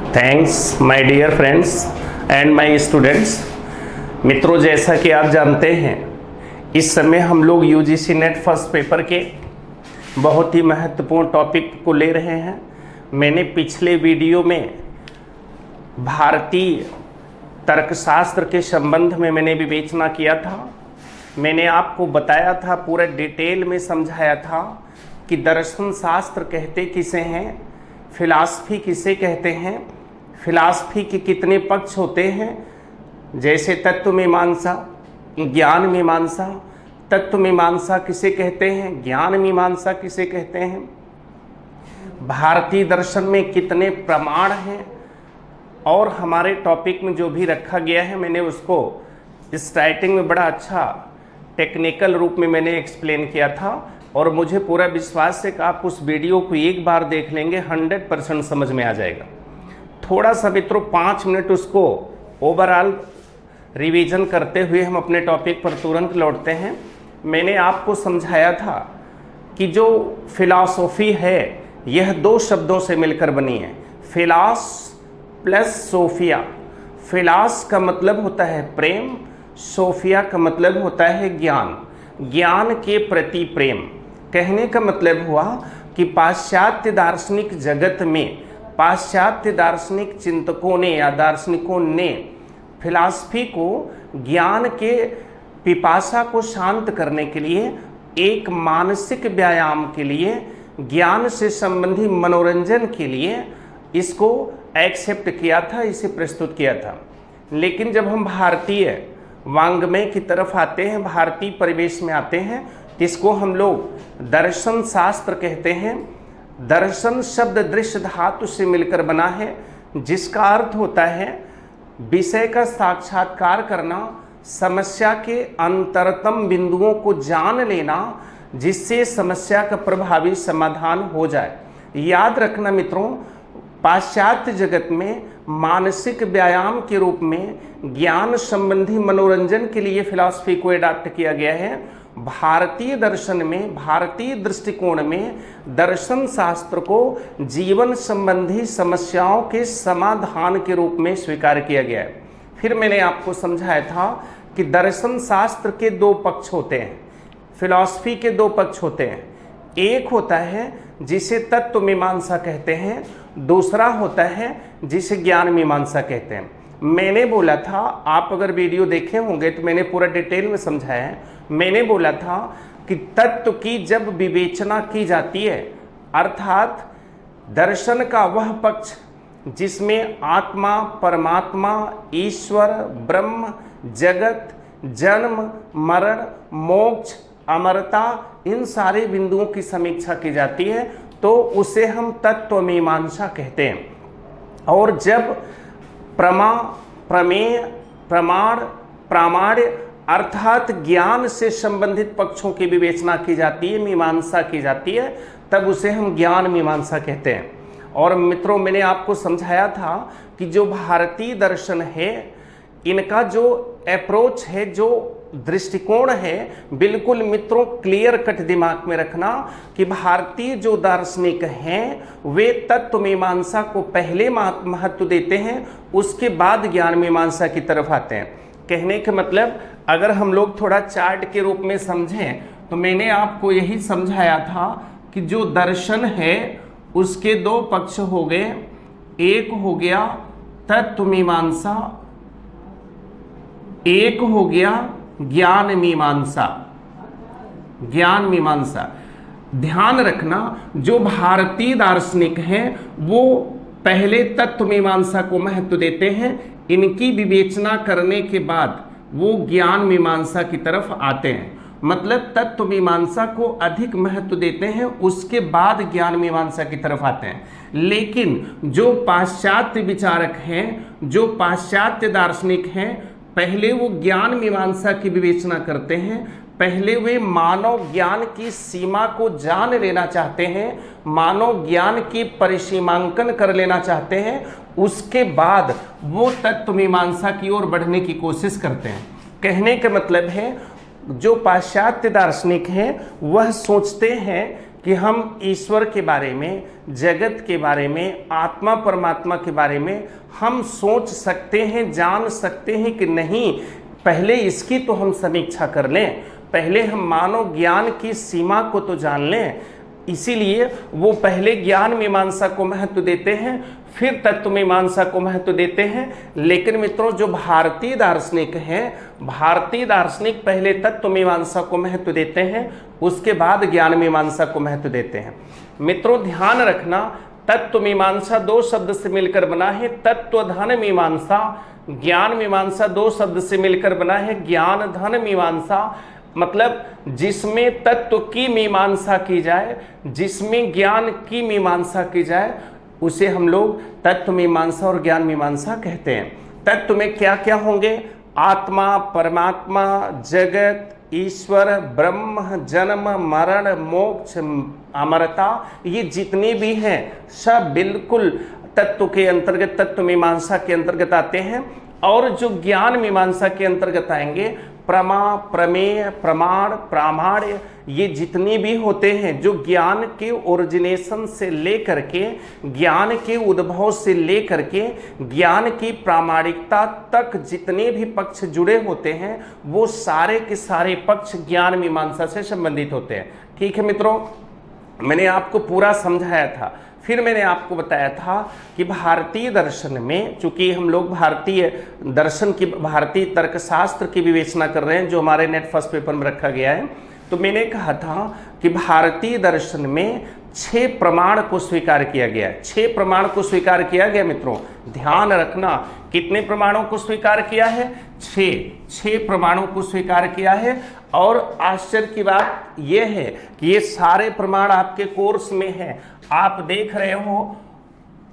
Thanks my dear friends and my students. मित्रों, जैसा कि आप जानते हैं, इस समय हम लोग यूजीसी नेट फर्स्ट पेपर के बहुत ही महत्वपूर्ण टॉपिक को ले रहे हैं। मैंने पिछले वीडियो में भारतीय तर्कशास्त्र के संबंध में मैंने विवेचना किया था। मैंने आपको बताया था, पूरा डिटेल में समझाया था कि दर्शन शास्त्र कहते किसे हैं, फिलॉसफी किसे कहते हैं, फिलॉसफी के कितने पक्ष होते हैं, जैसे तत्व मीमांसा, ज्ञान मीमांसा। तत्व मीमांसा किसे कहते हैं, ज्ञान मीमांसा किसे कहते हैं, भारतीय दर्शन में कितने प्रमाण हैं, और हमारे टॉपिक में जो भी रखा गया है मैंने उसको इस राइटिंग में बड़ा अच्छा टेक्निकल रूप में मैंने एक्सप्लेन किया था। और मुझे पूरा विश्वास है कि आप उस वीडियो को एक बार देख लेंगे 100% समझ में आ जाएगा। थोड़ा सा मित्रों 5 मिनट उसको ओवरऑल रिवीजन करते हुए हम अपने टॉपिक पर तुरंत लौटते हैं। मैंने आपको समझाया था कि जो फिलॉसफी है यह 2 शब्दों से मिलकर बनी है, फिलॉस प्लस सोफिया। फिलॉस का मतलब होता है प्रेम, सोफिया का मतलब होता है ज्ञान, ज्ञान के प्रति प्रेम। कहने का मतलब हुआ कि पाश्चात्य दार्शनिक जगत में पाश्चात्य दार्शनिक चिंतकों ने या दार्शनिकों ने फिलॉसफी को ज्ञान के पिपासा को शांत करने के लिए, एक मानसिक व्यायाम के लिए, ज्ञान से संबंधी मनोरंजन के लिए इसको एक्सेप्ट किया था, इसे प्रस्तुत किया था। लेकिन जब हम भारतीय वांग्मय की तरफ आते हैं, भारतीय परिवेश में आते हैं, इसको हम लोग दर्शन शास्त्र कहते हैं। दर्शन शब्द दृश्य धातु से मिलकर बना है, जिसका अर्थ होता है विषय का साक्षात्कार करना, समस्या के अंतरतम बिंदुओं को जान लेना, जिससे समस्या का प्रभावी समाधान हो जाए। याद रखना मित्रों, पाश्चात्य जगत में मानसिक व्यायाम के रूप में ज्ञान संबंधी मनोरंजन के लिए फिलॉसफी को अडॉप्ट किया गया है। भारतीय दर्शन में, भारतीय दृष्टिकोण में दर्शन शास्त्र को जीवन संबंधी समस्याओं के समाधान के रूप में स्वीकार किया गया है। फिर मैंने आपको समझाया था कि दर्शन शास्त्र के 2 पक्ष होते हैं, फिलॉसफी के 2 पक्ष होते हैं। एक होता है जिसे तत्व मीमांसा कहते हैं, दूसरा होता है जिसे ज्ञान मीमांसा कहते हैं। मैंने बोला था, आप अगर वीडियो देखे होंगे तो मैंने पूरा डिटेल में समझाया है। मैंने बोला था कि तत्व की जब विवेचना की जाती है, अर्थात दर्शन का वह पक्ष जिसमें आत्मा, परमात्मा, ईश्वर, ब्रह्म, जगत, जन्म, मरण, मोक्ष, अमरता, इन सारे बिंदुओं की समीक्षा की जाती है, तो उसे हम तत्व मीमांसा कहते हैं। और जब प्रमेय, प्रमाण, प्रामाण्य अर्थात ज्ञान से संबंधित पक्षों की विवेचना की जाती है, मीमांसा की जाती है, तब उसे हम ज्ञान मीमांसा कहते हैं। और मित्रों, मैंने आपको समझाया था कि जो भारतीय दर्शन है, इनका जो अप्रोच है, जो दृष्टिकोण है, बिल्कुल मित्रों क्लियर कट दिमाग में रखना कि भारतीय जो दार्शनिक हैं वे तत्व मीमांसा को पहले महत्व देते हैं, उसके बाद ज्ञान मीमांसा की तरफ आते हैं। कहने का मतलब, अगर हम लोग थोड़ा चार्ट के रूप में समझें तो मैंने आपको यही समझाया था कि जो दर्शन है उसके 2 पक्ष हो गए। एक हो गया तत्व मीमांसा, एक हो गया ज्ञान मीमांसा। ज्ञान मीमांसा, ध्यान रखना, जो भारतीय दार्शनिक हैं वो पहले तत्व मीमांसा को महत्व देते हैं, इनकी विवेचना करने के बाद वो ज्ञान मीमांसा की तरफ आते हैं। मतलब तत्व मीमांसा को अधिक महत्व देते हैं, उसके बाद ज्ञान मीमांसा की तरफ आते हैं। लेकिन जो पाश्चात्य विचारक हैं, जो पाश्चात्य दार्शनिक हैं, पहले वो ज्ञान मीमांसा की विवेचना करते हैं, पहले वे मानव ज्ञान की सीमा को जान लेना चाहते हैं, मानव ज्ञान की परिसीमांकन कर लेना चाहते हैं, उसके बाद वो तत्व मीमांसा की ओर बढ़ने की कोशिश करते हैं। कहने का मतलब है, जो पाश्चात्य दार्शनिक हैं वह सोचते हैं कि हम ईश्वर के बारे में, जगत के बारे में, आत्मा परमात्मा के बारे में हम सोच सकते हैं, जान सकते हैं कि नहीं, पहले इसकी तो हम समीक्षा कर लें, पहले हम मानव ज्ञान की सीमा को तो जान लें। इसीलिए वो पहले ज्ञान मीमांसा को महत्व देते हैं, फिर तत्व मीमांसा को महत्व देते हैं। लेकिन मित्रों, जो भारतीय दार्शनिक हैं, भारतीय दार्शनिक पहले तत्व मीमांसा को महत्व देते हैं, उसके बाद ज्ञान मीमांसा को महत्व देते हैं। मित्रों ध्यान रखना, तत्व मीमांसा दो शब्द से मिलकर बना है तत्व धन मीमांसा, ज्ञान मीमांसा दो शब्द से मिलकर बना है ज्ञान धन मीमांसा। मतलब जिसमें तत्व की मीमांसा की जाए, जिसमें ज्ञान की मीमांसा की जाए, उसे हम लोग तत्व मीमांसा और ज्ञान मीमांसा कहते हैं। तत्व में क्या क्या होंगे? आत्मा, परमात्मा, जगत, ईश्वर, ब्रह्म, जन्म, मरण, मोक्ष, अमरता, ये जितने भी हैं सब बिल्कुल तत्व के अंतर्गत, तत्व मीमांसा के अंतर्गत आते हैं। और जो ज्ञान मीमांसा के अंतर्गत आएंगे, प्रमा, प्रमेय, प्रमाण, प्रामाण्य, ये जितने भी होते हैं, जो ज्ञान के ओरिजिनेशन से लेकर के, ज्ञान के उद्भव से लेकर के ज्ञान की प्रामाणिकता तक जितने भी पक्ष जुड़े होते हैं, वो सारे के सारे पक्ष ज्ञान मीमांसा से संबंधित होते हैं। ठीक है मित्रों, मैंने आपको पूरा समझाया था। फिर मैंने आपको बताया था कि भारतीय दर्शन में, चूंकि हम लोग भारतीय दर्शन की, भारतीय तर्कशास्त्र की विवेचना कर रहे हैं, जो हमारे नेट फर्स्ट पेपर में रखा गया है, तो मैंने कहा था कि भारतीय दर्शन में 6 प्रमाण को स्वीकार किया गया है। 6 प्रमाण को स्वीकार किया गया। मित्रों ध्यान रखना, कितने प्रमाणों को स्वीकार किया है? 6 प्रमाणों को स्वीकार किया है। और आश्चर्य की बात यह है कि ये सारे प्रमाण आपके कोर्स में है। आप देख रहे हो,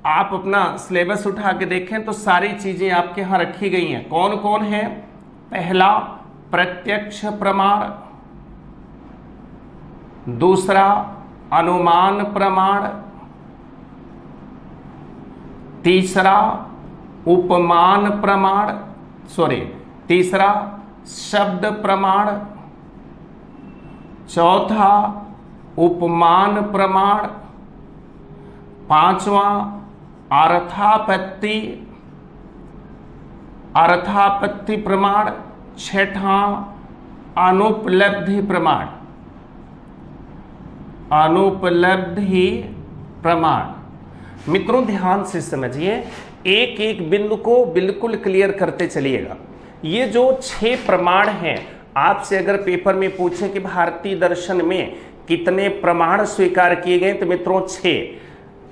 आप अपना सिलेबस उठा के देखें तो सारी चीजें आपके यहाँ रखी गई हैं। कौन कौन है? पहला प्रत्यक्ष प्रमाण, दूसरा अनुमान प्रमाण, तीसरा उपमान प्रमाण, तीसरा शब्द प्रमाण, चौथा उपमान प्रमाण, पांचवा अर्थापत्ति प्रमाण, छठा अनुपलब्धि प्रमाण, अनुपलब्धि प्रमाण। मित्रों ध्यान से समझिए, एक एक बिंदु को बिल्कुल क्लियर करते चलिएगा। ये जो 6 प्रमाण हैं, आपसे अगर पेपर में पूछे कि भारतीय दर्शन में कितने प्रमाण स्वीकार किए गए, तो मित्रों 6।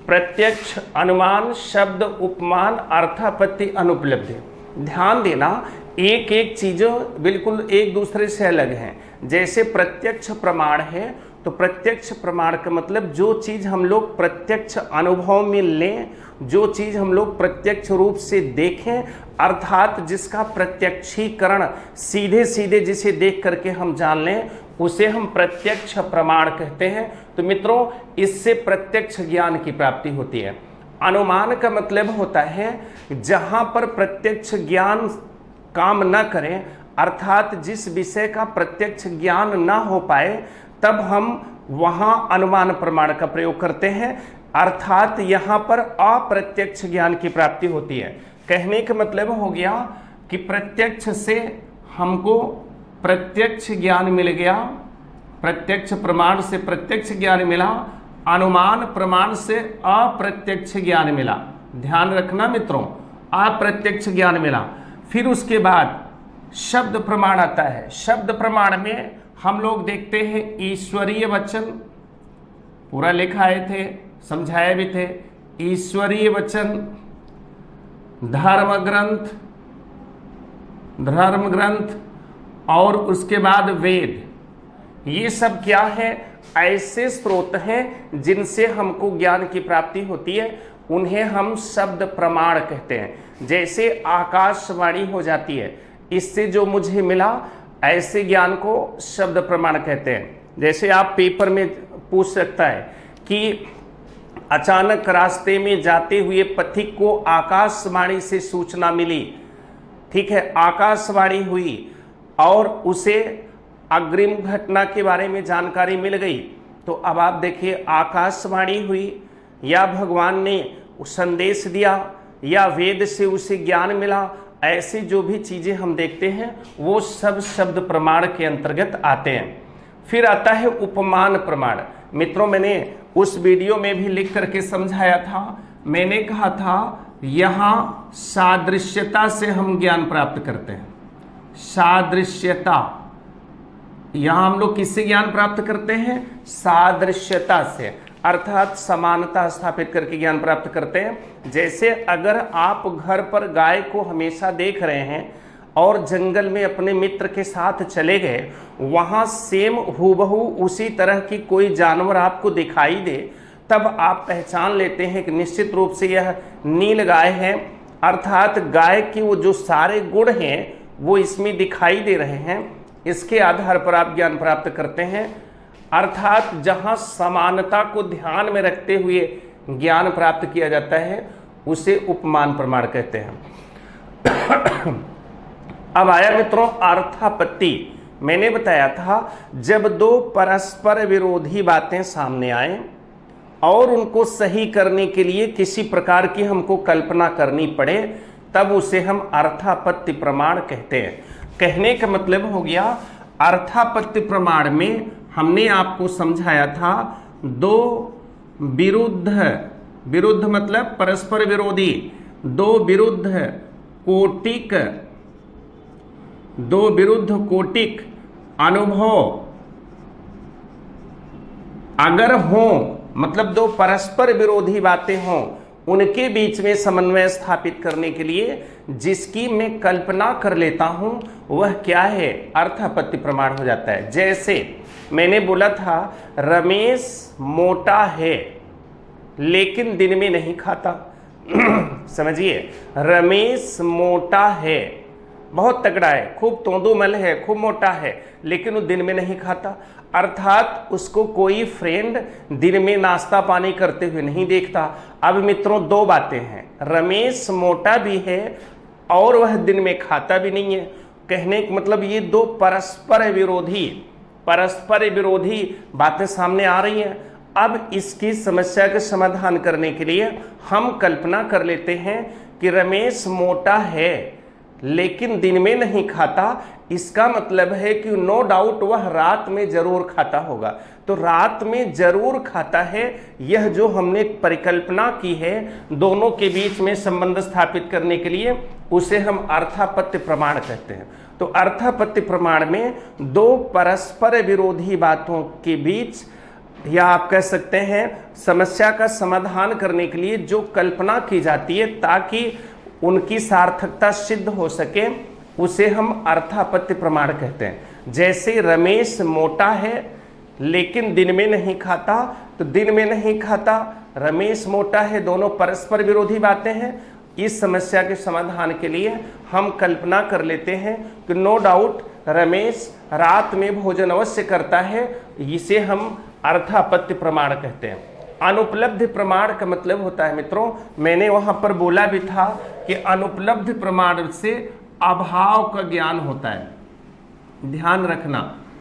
प्रत्यक्ष, अनुमान, शब्द, उपमान, अर्थापत्ति, अनुपलब्धि। ध्यान देना, एक एक चीजें बिल्कुल एक दूसरे से अलग हैं। जैसे प्रत्यक्ष प्रमाण है, तो प्रत्यक्ष प्रमाण का मतलब जो चीज हम लोग प्रत्यक्ष अनुभव में लें, जो चीज हम लोग प्रत्यक्ष रूप से देखें, अर्थात जिसका प्रत्यक्षीकरण सीधे सीधे जिसे देख करके हम जान लें, उसे हम प्रत्यक्ष प्रमाण कहते हैं। तो मित्रों इससे प्रत्यक्ष ज्ञान की प्राप्ति होती है। अनुमान का मतलब होता है जहां पर प्रत्यक्ष ज्ञान काम न करे, अर्थात जिस विषय का प्रत्यक्ष ज्ञान ना हो पाए, तब हम वहां अनुमान प्रमाण का प्रयोग करते हैं, अर्थात यहां पर अप्रत्यक्ष ज्ञान की प्राप्ति होती है। कहने का मतलब हो गया कि प्रत्यक्ष से हमको प्रत्यक्ष ज्ञान मिल गया, प्रत्यक्ष प्रमाण से प्रत्यक्ष ज्ञान मिला, अनुमान प्रमाण से अप्रत्यक्ष ज्ञान मिला। ध्यान रखना मित्रों, अप्रत्यक्ष ज्ञान मिला। फिर उसके बाद शब्द प्रमाण आता है। शब्द प्रमाण में हम लोग देखते हैं ईश्वरीय वचन, पूरा लिखा आए थे, समझाए भी थे। ईश्वरीय वचन, धर्म ग्रंथ और उसके बाद वेद। ये सब क्या है? ऐसे स्रोत हैं जिनसे हमको ज्ञान की प्राप्ति होती है, उन्हें हम शब्द प्रमाण कहते हैं। जैसे आकाशवाणी हो जाती है, इससे जो मुझे मिला, ऐसे ज्ञान को शब्द प्रमाण कहते हैं। जैसे आप पेपर में पूछ सकता है कि अचानक रास्ते में जाते हुए पथिक को आकाशवाणी से सूचना मिली, ठीक है, आकाशवाणी हुई और उसे अग्रिम घटना के बारे में जानकारी मिल गई, तो अब आप देखिए, आकाशवाणी हुई या भगवान ने संदेश दिया या वेद से उसे ज्ञान मिला, ऐसे जो भी चीजें हम देखते हैं वो सब शब्द प्रमाण के अंतर्गत आते हैं। फिर आता है उपमान प्रमाण। मित्रों, मैंने उस वीडियो में भी लिख करके समझाया था, मैंने कहा था यहां सादृश्यता से हम ज्ञान प्राप्त करते हैं। सादृश्यता, यहां हम लोग किससे ज्ञान प्राप्त करते हैं? सादृश्यता से, अर्थात समानता स्थापित करके ज्ञान प्राप्त करते हैं। जैसे अगर आप घर पर गाय को हमेशा देख रहे हैं और जंगल में अपने मित्र के साथ चले गए, वहां सेम हूबहू उसी तरह की कोई जानवर आपको दिखाई दे, तब आप पहचान लेते हैं कि निश्चित रूप से यह नील गाय है, अर्थात गाय की वो जो सारे गुण हैं वो इसमें दिखाई दे रहे हैं। इसके आधार पर आप ज्ञान प्राप्त करते हैं, अर्थात जहां समानता को ध्यान में रखते हुए ज्ञान प्राप्त किया जाता है उसे उपमान प्रमाण कहते हैं। अब आया मित्रों अर्थापत्ति। मैंने बताया था जब दो परस्पर विरोधी बातें सामने आए और उनको सही करने के लिए किसी प्रकार की हमको कल्पना करनी पड़े, तब उसे हम अर्थापत्ति प्रमाण कहते हैं। कहने का मतलब हो गया, अर्थापत्ति प्रमाण में हमने आपको समझाया था दो विरुद्ध, विरुद्ध मतलब परस्पर विरोधी, दो विरुद्ध कोटिक अनुभव अगर हो, मतलब दो परस्पर विरोधी बातें हों, उनके बीच में समन्वय स्थापित करने के लिए जिसकी मैं कल्पना कर लेता हूं वह क्या है? अर्थापत्ति प्रमाण हो जाता है। जैसे मैंने बोला था रमेश मोटा है लेकिन दिन में नहीं खाता। समझिए, रमेश मोटा है, बहुत तगड़ा है, खूब तोंदुमल है, खूब मोटा है, लेकिन वो दिन में नहीं खाता, अर्थात उसको कोई फ्रेंड दिन में नाश्ता पानी करते हुए नहीं देखता। अब मित्रों दो बातें हैं, रमेश मोटा भी है और वह दिन में खाता भी नहीं है। कहने का मतलब ये दो परस्पर विरोधी बातें सामने आ रही हैं। अब इसकी समस्या का समाधान करने के लिए हम कल्पना कर लेते हैं कि रमेश मोटा है लेकिन दिन में नहीं खाता, इसका मतलब है कि नो डाउट वह रात में जरूर खाता होगा। तो रात में जरूर खाता है, यह जो हमने परिकल्पना की है दोनों के बीच में संबंध स्थापित करने के लिए, उसे हम अर्थापत्ति प्रमाण कहते हैं। तो अर्थापत्ति प्रमाण में दो परस्पर विरोधी बातों के बीच, या आप कह सकते हैं समस्या का समाधान करने के लिए जो कल्पना की जाती है ताकि उनकी सार्थकता सिद्ध हो सके, उसे हम अर्थापत्ति प्रमाण कहते हैं। जैसे रमेश मोटा है लेकिन दिन में नहीं खाता, तो दिन में नहीं खाता, रमेश मोटा है, दोनों परस्पर विरोधी बातें हैं। इस समस्या के समाधान के लिए हम कल्पना कर लेते हैं कि नो डाउट रमेश रात में भोजन अवश्य करता है, इसे हम अर्थापत्ति प्रमाण कहते हैं। अनुपलब्धि प्रमाण का मतलब होता है मित्रों, मैंने वहां पर बोला भी था कि अनुपलब्धि प्रमाण से अभाव का ज्ञान होता है। ध्यान रखना,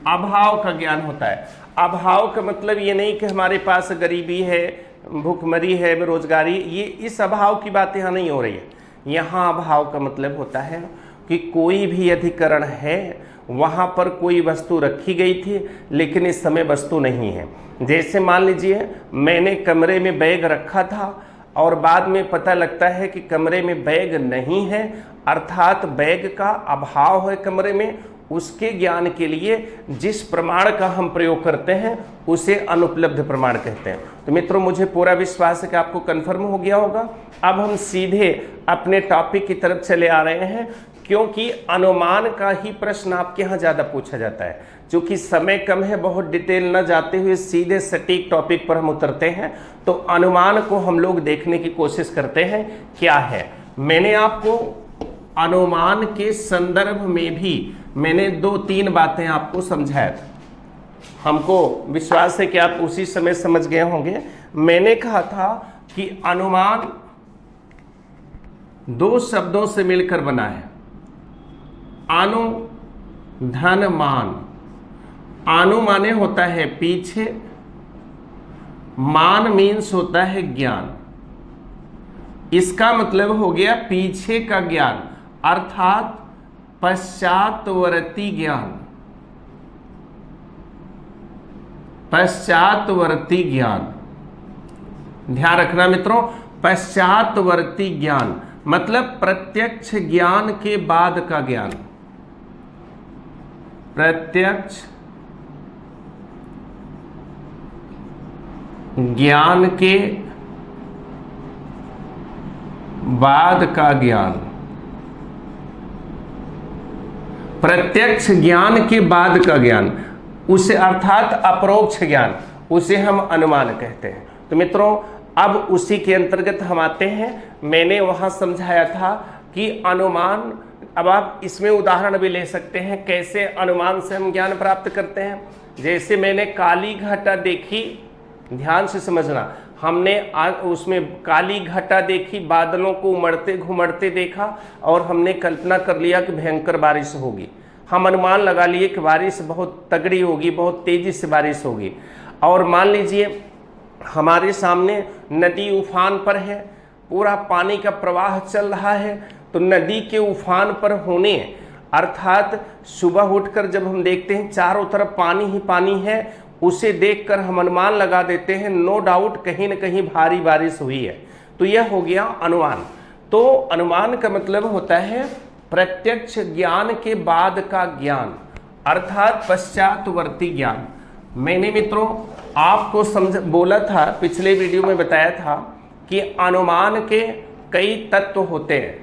अभाव का ज्ञान होता है। अभाव का मतलब ये नहीं कि हमारे पास गरीबी है, भूखमरी है, बेरोजगारी, ये इस अभाव की बात यहाँ नहीं हो रही है। यहाँ अभाव का मतलब होता है कि कोई भी अधिकरण है, वहाँ पर कोई वस्तु रखी गई थी लेकिन इस समय वस्तु नहीं है। जैसे मान लीजिए मैंने कमरे में बैग रखा था और बाद में पता लगता है कि कमरे में बैग नहीं है, अर्थात बैग का अभाव है कमरे में। उसके ज्ञान के लिए जिस प्रमाण का हम प्रयोग करते हैं उसे अनुपलब्ध प्रमाण कहते हैं। तो मित्रों, मुझे पूरा विश्वास है कि आपको कन्फर्म हो गया होगा। अब हम सीधे अपने टॉपिक की तरफ चले आ रहे हैं, क्योंकि अनुमान का ही प्रश्न आपके यहाँ ज़्यादा पूछा जाता है। चूँकि समय कम है, बहुत डिटेल न जाते हुए सीधे सटीक टॉपिक पर हम उतरते हैं, तो अनुमान को हम लोग देखने की कोशिश करते हैं क्या है। मैंने आपको अनुमान के संदर्भ में भी मैंने 2-3 बातें आपको समझाया था। हमको विश्वास है कि आप उसी समय समझ गए होंगे। मैंने कहा था कि अनुमान 2 शब्दों से मिलकर बना है, अनु धन मान। अनु माने होता है पीछे मान मीन्स होता है ज्ञान, इसका मतलब हो गया पीछे का ज्ञान, अर्थात पश्चातवर्ती ज्ञान। पश्चातवर्ती ज्ञान, ध्यान रखना मित्रों, पश्चातवर्ती ज्ञान मतलब प्रत्यक्ष ज्ञान के बाद का ज्ञान। प्रत्यक्ष ज्ञान के बाद का ज्ञान। प्रत्यक्ष ज्ञान के बाद का ज्ञान, उसे अर्थात अपरोक्ष ज्ञान, उसे हम अनुमान कहते हैं। तो मित्रों अब उसी के अंतर्गत हम आते हैं। मैंने वहां समझाया था कि अनुमान, अब आप इसमें उदाहरण भी ले सकते हैं कैसे अनुमान से हम ज्ञान प्राप्त करते हैं। जैसे मैंने काली घटा देखी, ध्यान से समझना, हमने उसमें काली घटा देखी, बादलों को उमड़ते घुमड़ते देखा और हमने कल्पना कर लिया कि भयंकर बारिश होगी। हम अनुमान लगा लिए कि बारिश बहुत तगड़ी होगी, बहुत तेजी से बारिश होगी। और मान लीजिए हमारे सामने नदी उफान पर है, पूरा पानी का प्रवाह चल रहा है, तो नदी के उफान पर होने अर्थात सुबह उठकर जब हम देखते हैं चारों तरफ पानी ही पानी है, उसे देखकर हम अनुमान लगा देते हैं नो डाउट कहीं न कहीं भारी बारिश हुई है। तो यह हो गया अनुमान। तो अनुमान का मतलब होता है प्रत्यक्ष ज्ञान के बाद का ज्ञान, अर्थात पश्चातवर्ती ज्ञान। मैंने मित्रों आपको बोला था, पिछले वीडियो में बताया था कि अनुमान के कई तत्व होते हैं।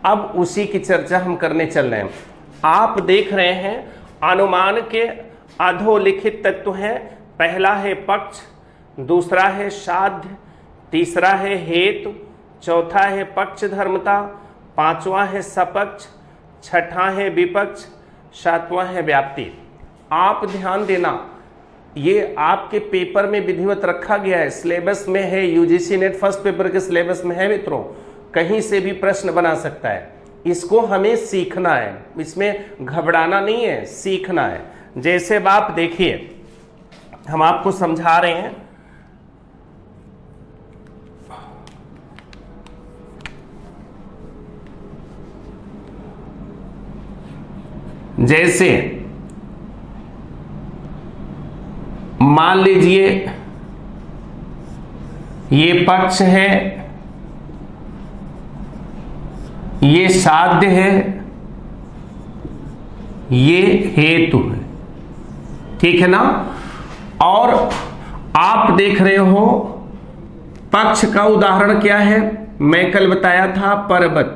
अब उसी की चर्चा हम करने चल रहे हैं। आप देख रहे हैं अनुमान के अधोलिखित तत्व हैं। पहला है पक्ष, दूसरा है साध्य, तीसरा है हेतु, चौथा है पक्ष धर्मता, पांचवा है सपक्ष, छठा है विपक्ष, सातवां है व्याप्ति। आप ध्यान देना, ये आपके पेपर में विधिवत रखा गया है, सिलेबस में है, यूजीसी नेट फर्स्ट पेपर के सिलेबस में है मित्रों। कहीं से भी प्रश्न बना सकता है, इसको हमें सीखना है, इसमें घबराना नहीं है, सीखना है। जैसे आप देखिए, हम आपको समझा रहे हैं, जैसे मान लीजिए ये पक्ष है, ये साध्य है, ये हेतु है, ठीक है ना। और आप देख रहे हो पक्ष का उदाहरण क्या है, मैं कल बताया था पर्वत।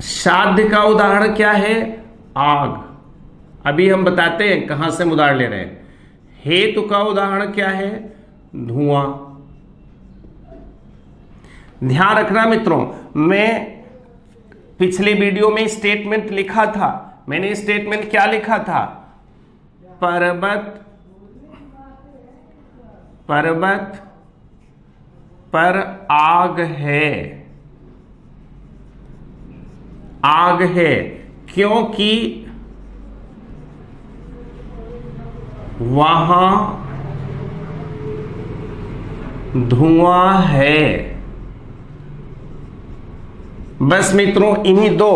साध्य का उदाहरण क्या है, आग। अभी हम बताते हैं कहां से हम उदाहरण ले रहे हैं। हेतु का उदाहरण क्या है, धुआं। ध्यान रखना मित्रों, मैं पिछले वीडियो में स्टेटमेंट लिखा था। मैंने स्टेटमेंट क्या लिखा था, पर्वत पर आग है। आग है क्योंकि वहां धुआं है। बस मित्रों इन्हीं दो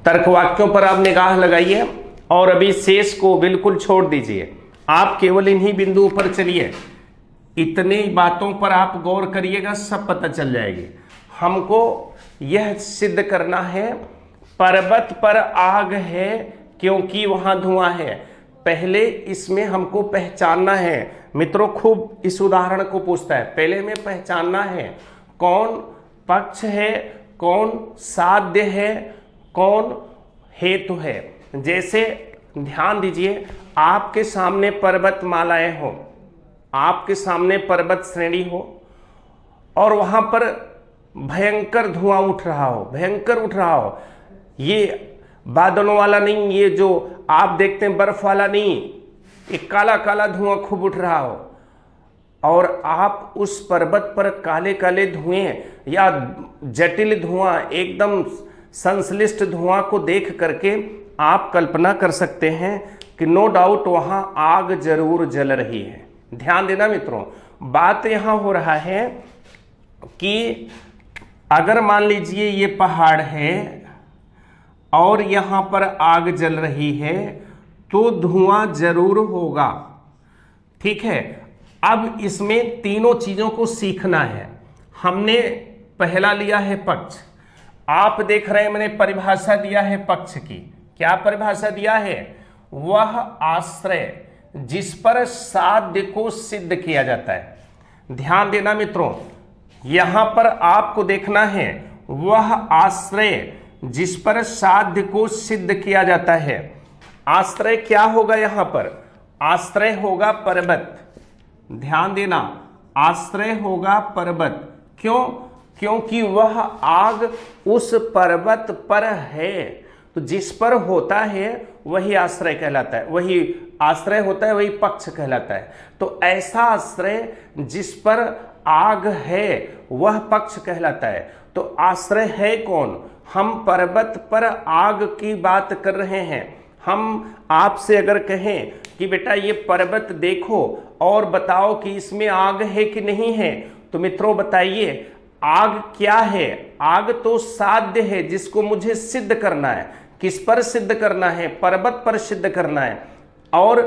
तर्क वाक्यों पर आप निगाह लगाइए और अभी शेष को बिल्कुल छोड़ दीजिए। आप केवल इन्हीं बिंदुओं पर चलिए, इतने बातों पर आप गौर करिएगा, सब पता चल जाएगी। हमको यह सिद्ध करना है पर्वत पर आग है क्योंकि वहां धुआं है। पहले इसमें हमको पहचानना है मित्रों, खूब इस उदाहरण को पूछता है, पहले में पहचानना है कौन पक्ष है, कौन साध्य है, कौन हेतु है। जैसे ध्यान दीजिए, आपके सामने पर्वत मालाएं हो, आपके सामने पर्वत श्रेणी हो और वहां पर भयंकर धुआं उठ रहा हो, भयंकर उठ रहा हो। ये बादलों वाला नहीं, ये जो आप देखते हैं बर्फ वाला नहीं, एक काला काला धुआं खूब उठ रहा हो और आप उस पर्वत पर काले काले धुएं या जटिल धुआं, एकदम संश्लिष्ट धुआं को देख करके आप कल्पना कर सकते हैं कि नो डाउट वहां आग जरूर जल रही है। ध्यान देना मित्रों, बात यहां हो रहा है कि अगर मान लीजिए ये पहाड़ है और यहां पर आग जल रही है तो धुआं जरूर होगा। ठीक है, अब इसमें तीनों चीजों को सीखना है। हमने पहला लिया है पक्ष, आप देख रहे हैं मैंने परिभाषा दिया है पक्ष की। क्या परिभाषा दिया है? वह आश्रय जिस पर साध्य को सिद्ध किया जाता है। ध्यान देना मित्रों, यहां पर आपको देखना है वह आश्रय जिस पर साध्य को सिद्ध किया जाता है। आश्रय क्या होगा? यहां पर आश्रय होगा पर्वत। ध्यान देना, आश्रय होगा पर्वत। क्यों? क्योंकि वह आग उस पर्वत पर है, तो जिस पर होता है वही आश्रय कहलाता है, वही आश्रय होता है, वही पक्ष कहलाता है। तो ऐसा आश्रय जिस पर आग है वह पक्ष कहलाता है। तो आश्रय है कौन? हम पर्वत पर आग की बात कर रहे हैं। हम आपसे अगर कहें कि बेटा ये पर्वत देखो और बताओ कि इसमें आग है कि नहीं है, तो मित्रों बताइए आग क्या है? आग तो साध्य है जिसको मुझे सिद्ध करना है। किस पर सिद्ध करना है? पर्वत पर सिद्ध करना है। और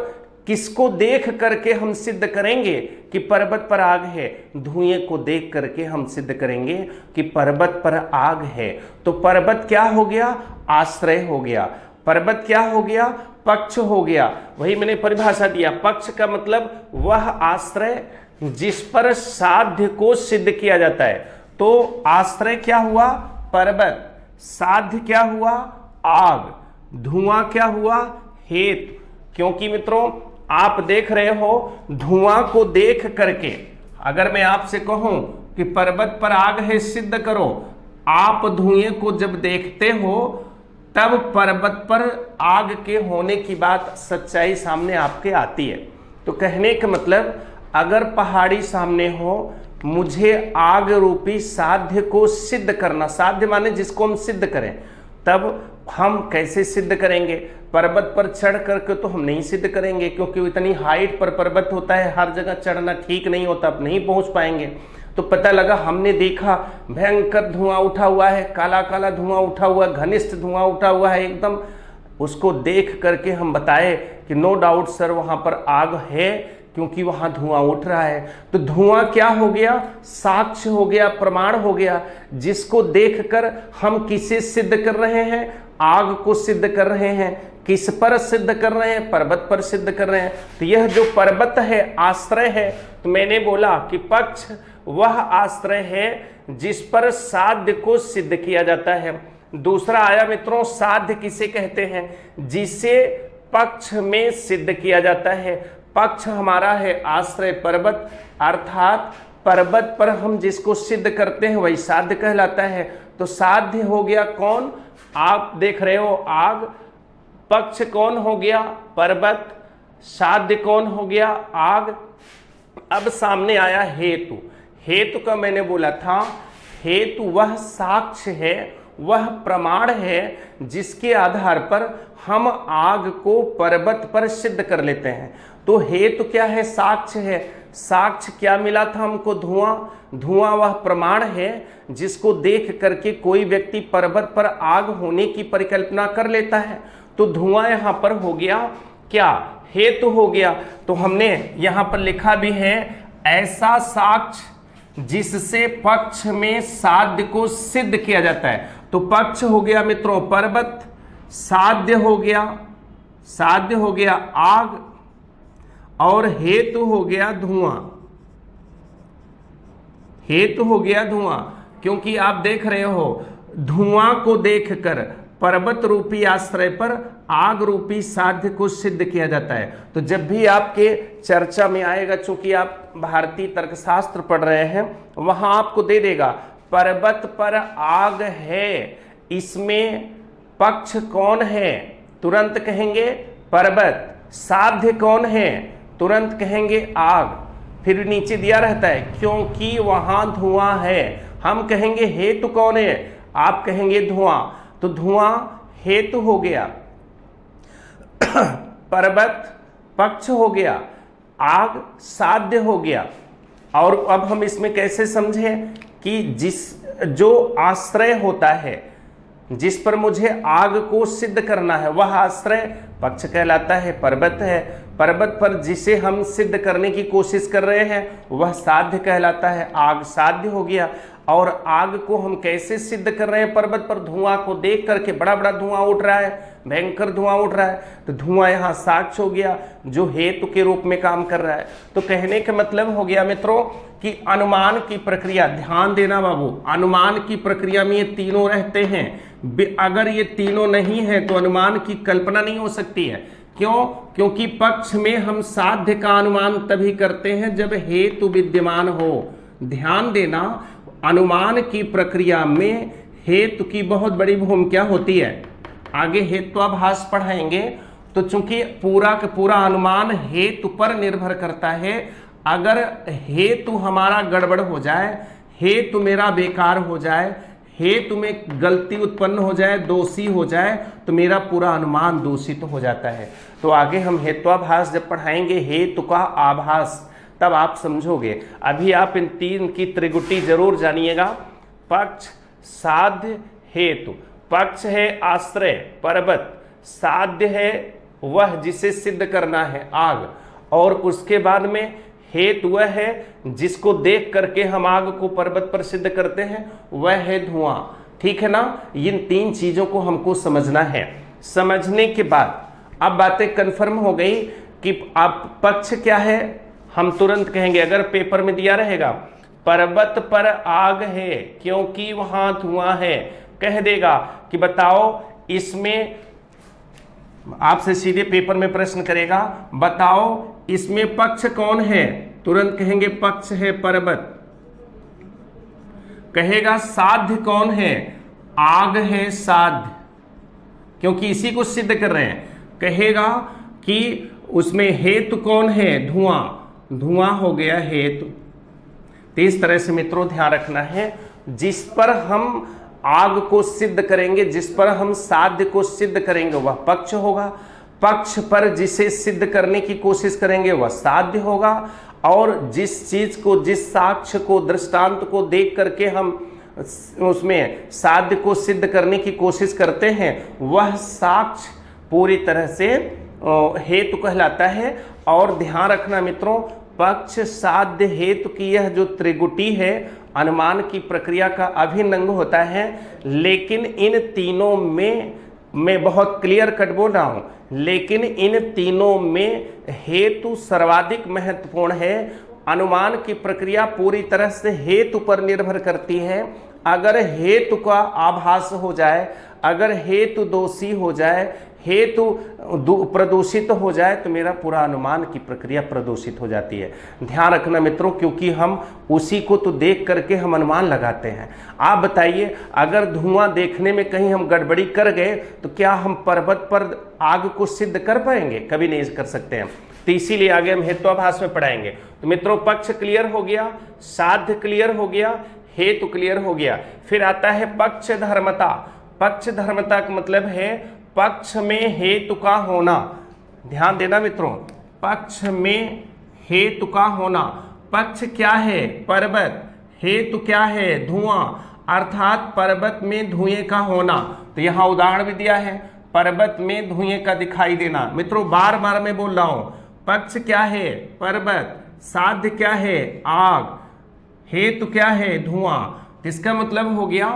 किसको देख करके हम सिद्ध करेंगे कि पर्वत पर आग है? धुएं को देख करके हम सिद्ध करेंगे कि पर्वत पर आग है। तो पर्वत क्या हो गया? आश्रय हो गया। पर्वत क्या हो गया? पक्ष हो गया। वही मैंने परिभाषा दिया, पक्ष का मतलब वह आश्रय जिस पर साध्य को सिद्ध किया जाता है। तो आश्रय क्या हुआ? पर्वत। साध्य क्या हुआ? आग। धुआं क्या हुआ? हेतु। क्योंकि मित्रों आप देख रहे हो धुआं को देख करके, अगर मैं आपसे कहूं कि पर्वत पर आग है सिद्ध करो, आप धुएं को जब देखते हो तब पर्वत पर आग के होने की बात सच्चाई सामने आपके आती है। तो कहने का मतलब अगर पहाड़ी सामने हो, मुझे आग रूपी साध्य को सिद्ध करना, साध्य माने जिसको हम सिद्ध करें, तब हम कैसे सिद्ध करेंगे? पर्वत पर चढ़ करके तो हम नहीं सिद्ध करेंगे, क्योंकि इतनी हाइट पर पर्वत होता है, हर जगह चढ़ना ठीक नहीं होता, आप नहीं पहुंच पाएंगे। तो पता लगा हमने देखा भयंकर धुआं उठा हुआ है, काला काला धुआं उठा हुआ, घनिष्ठ धुआं उठा हुआ है एकदम, उसको देख करके हम बताए कि नो डाउट सर वहां पर आग है, क्योंकि वहां धुआं उठ रहा है। तो धुआं क्या हो गया? साक्ष्य हो गया, प्रमाण हो गया, जिसको देखकर हम किसे सिद्ध कर रहे हैं? आग को सिद्ध कर रहे हैं। किस पर सिद्ध कर रहे हैं? पर्वत पर सिद्ध कर रहे हैं। तो यह जो पर्वत है आश्रय है, तो मैंने बोला कि पक्ष वह आश्रय है जिस पर साध्य को सिद्ध किया जाता है। दूसरा आया मित्रों, साध्य किसे कहते हैं? जिसे पक्ष में सिद्ध किया जाता है। पक्ष हमारा है आश्रय पर्वत, अर्थात पर्वत पर हम जिसको सिद्ध करते हैं वही साध्य कहलाता है। तो साध्य हो गया कौन? आप देख रहे हो आग। पक्ष कौन हो गया? पर्वत। साध्य कौन हो गया? आग। अब सामने आया हेतु। हेतु का मैंने बोला था, हेतु वह साक्ष्य है, वह प्रमाण है जिसके आधार पर हम आग को पर्वत पर सिद्ध कर लेते हैं। तो हेतु क्या है? साक्ष्य है। साक्ष्य क्या मिला था हमको? धुआं। धुआं वह प्रमाण है जिसको देख करके कोई व्यक्ति पर्वत पर आग होने की परिकल्पना कर लेता है। तो धुआं यहां पर हो गया क्या? हेतु हो गया। तो हमने यहां पर लिखा भी है, ऐसा साक्ष्य जिससे पक्ष में साध्य को सिद्ध किया जाता है। तो पक्ष हो गया मित्रों पर्वत, साध्य हो गया आग, और हेतु हो गया धुआं। हेतु हो गया धुआं, क्योंकि आप देख रहे हो धुआं को देखकर पर्वत रूपी आश्रय पर आग रूपी साध्य को सिद्ध किया जाता है। तो जब भी आपके चर्चा में आएगा, चूंकि आप भारतीय तर्कशास्त्र पढ़ रहे हैं, वहां आपको दे देगा पर्वत पर आग है, इसमें पक्ष कौन है? तुरंत कहेंगे पर्वत। साध्य कौन है? तुरंत कहेंगे आग। फिर नीचे दिया रहता है क्योंकि वहां धुआं है। हम कहेंगे हेतु कौन है? आप कहेंगे धुआं। तो धुआं हेतु हो गया। पर्वत पक्ष हो गया, आग साध्य हो गया। और अब हम इसमें कैसे समझें कि जो आश्रय होता है, जिस पर मुझे आग को सिद्ध करना है, वह आश्रय पक्ष कहलाता है, पर्वत है। पर्वत पर जिसे हम सिद्ध करने की कोशिश कर रहे हैं वह साध्य कहलाता है, आग साध्य हो गया। और आग को हम कैसे सिद्ध कर रहे हैं? पर्वत पर धुआं को देख करके, बड़ा बड़ा धुआं उठ रहा है, भयंकर धुआं उठ रहा है, तो धुआं यहाँ साक्ष्य हो गया जो हेतु के रूप में काम कर रहा है। तो कहने का मतलब हो गया मित्रों कि अनुमान की प्रक्रिया, ध्यान देना बाबू, अनुमान की प्रक्रिया में ये तीनों रहते हैं। अगर ये तीनों नहीं है तो अनुमान की कल्पना नहीं हो सकती है। क्यों? क्योंकि पक्ष में हम साध्य का अनुमान तभी करते हैं जब हेतु विद्यमान हो। ध्यान देना, अनुमान की प्रक्रिया में हेतु की बहुत बड़ी भूमिका होती है। आगे हेत्वाभास पढ़ाएंगे, तो चूंकि पूरा का पूरा अनुमान हेतु पर निर्भर करता है। अगर हेतु हमारा गड़बड़ हो जाए, हेतु मेरा बेकार हो जाए, हेतु में गलती उत्पन्न हो जाए, दोषी हो जाए, तो मेरा पूरा अनुमान दूषित हो जाता है। तो आगे हम हेत्वाभास जब पढ़ाएंगे, हेतु का आभास, तब आप समझोगे। अभी आप इन तीन की त्रिगुटी जरूर जानिएगा। पक्ष, साध्य, हेतु। पक्ष है आश्रय पर्वत, साध्य है वह जिसे सिद्ध करना है आग, और उसके बाद में हेतु वह है जिसको देख करके हम आग को पर्वत पर सिद्ध करते हैं, वह है धुआं। ठीक है ना? इन तीन चीजों को हमको समझना है। समझने के बाद अब बातें कंफर्म हो गई कि अब पक्ष क्या है, हम तुरंत कहेंगे। अगर पेपर में दिया रहेगा पर्वत पर आग है क्योंकि वहां धुआं है, कह देगा कि बताओ इसमें, आपसे सीधे पेपर में प्रश्न करेगा, बताओ इसमें पक्ष कौन है? तुरंत कहेंगे पक्ष है पर्वत। कहेगा साध्य कौन है? आग है साध्य, क्योंकि इसी को सिद्ध कर रहे हैं। कहेगा कि उसमें हेतु कौन है? धुआं, धुआं हो गया हेतु। तो इस तरह से मित्रों ध्यान रखना है, जिस पर हम आग को सिद्ध करेंगे, जिस पर हम साध्य को सिद्ध करेंगे वह पक्ष होगा। पक्ष पर जिसे सिद्ध करने की कोशिश करेंगे वह साध्य होगा। और जिस चीज को, जिस साक्ष्य को, दृष्टांत को देख करके हम उसमें साध्य को सिद्ध करने की कोशिश करते हैं, वह साक्ष्य पूरी तरह से हेतु कहलाता है। और ध्यान रखना मित्रों, पक्ष, साध्य, हेतु की यह जो त्रिगुटी है अनुमान की प्रक्रिया का अभिन्न अंग होता है। लेकिन इन तीनों में, मैं बहुत क्लियर कट बोल रहा हूं, लेकिन इन तीनों में हेतु सर्वाधिक महत्वपूर्ण है। अनुमान की प्रक्रिया पूरी तरह से हेतु पर निर्भर करती है। अगर हेतु का आभास हो जाए, अगर हेतु दोषी हो जाए, हेतु प्रदूषित हो जाए, तो मेरा पूरा अनुमान की प्रक्रिया प्रदूषित हो जाती है। ध्यान रखना मित्रों, क्योंकि हम उसी को तो देख करके हम अनुमान लगाते हैं। आप बताइए, अगर धुआं देखने में कहीं हम गड़बड़ी कर गए तो क्या हम पर्वत पर आग को सिद्ध कर पाएंगे? कभी नहीं कर सकते हैं। तो इसीलिए आगे हम हेत्वाभास में पढ़ाएंगे। तो मित्रों, पक्ष क्लियर हो गया, साध्य क्लियर हो गया, हेतु क्लियर हो गया। फिर आता है पक्ष धर्मता। पक्ष धर्मता का मतलब है पक्ष में हेतु का होना। ध्यान देना मित्रों, पक्ष में हेतु का होना। पक्ष क्या है? पर्वत। हेतु क्या है? धुआं। अर्थात पर्वत में धुएं का होना। तो यहां उदाहरण भी दिया है, पर्वत में धुएं का दिखाई देना। मित्रों, बार बार मैं बोल रहा हूं, पक्ष क्या है? पर्वत। साध्य क्या है? आग। हेतु क्या है? धुआं। इसका मतलब हो गया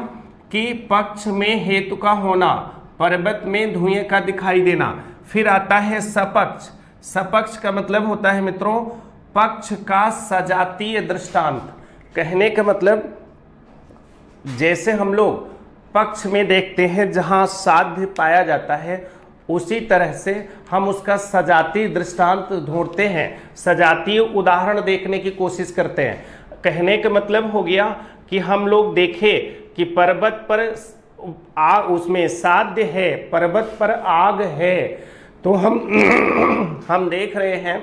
कि पक्ष में हेतु का होना, पर्वत में धुएं का दिखाई देना। फिर आता है सपक्ष। सपक्ष का मतलब होता है मित्रों पक्ष का सजातीय दृष्टांत। कहने का मतलब, जैसे हम लोग पक्ष में देखते हैं जहां साध्य पाया जाता है, उसी तरह से हम उसका सजातीय दृष्टांत ढूंढते हैं, सजातीय उदाहरण देखने की कोशिश करते हैं। कहने का मतलब हो गया कि हम लोग देखें कि पर्वत पर उसमें साध्य है, पर्वत पर आग है, तो हम देख रहे हैं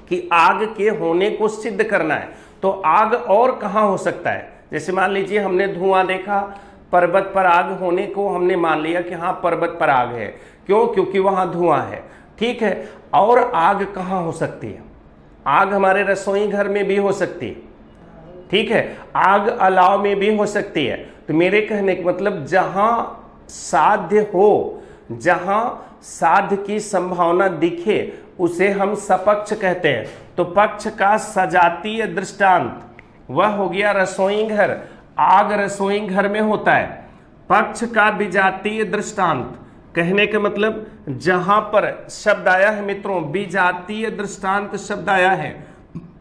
कि आग के होने को सिद्ध करना है। तो आग और कहाँ हो सकता है? जैसे मान लीजिए हमने धुआं देखा, पर्वत पर आग होने को हमने मान लिया कि हाँ पर्वत पर आग है। क्यों? क्योंकि वहाँ धुआं है। ठीक है। और आग कहाँ हो सकती है? आग हमारे रसोई घर में भी हो सकती है, ठीक है। आग अलाव में भी हो सकती है। तो मेरे कहने का मतलब जहां साध्य हो, जहां साध्य की संभावना दिखे, उसे हम सपक्ष कहते हैं। तो पक्ष का सजातीय दृष्टांत वह हो गया रसोई घर। आग रसोई घर में होता है। पक्ष का विजातीय दृष्टांत कहने का मतलब जहां पर शब्द आया है मित्रों, विजातीय दृष्टांत शब्द आया है।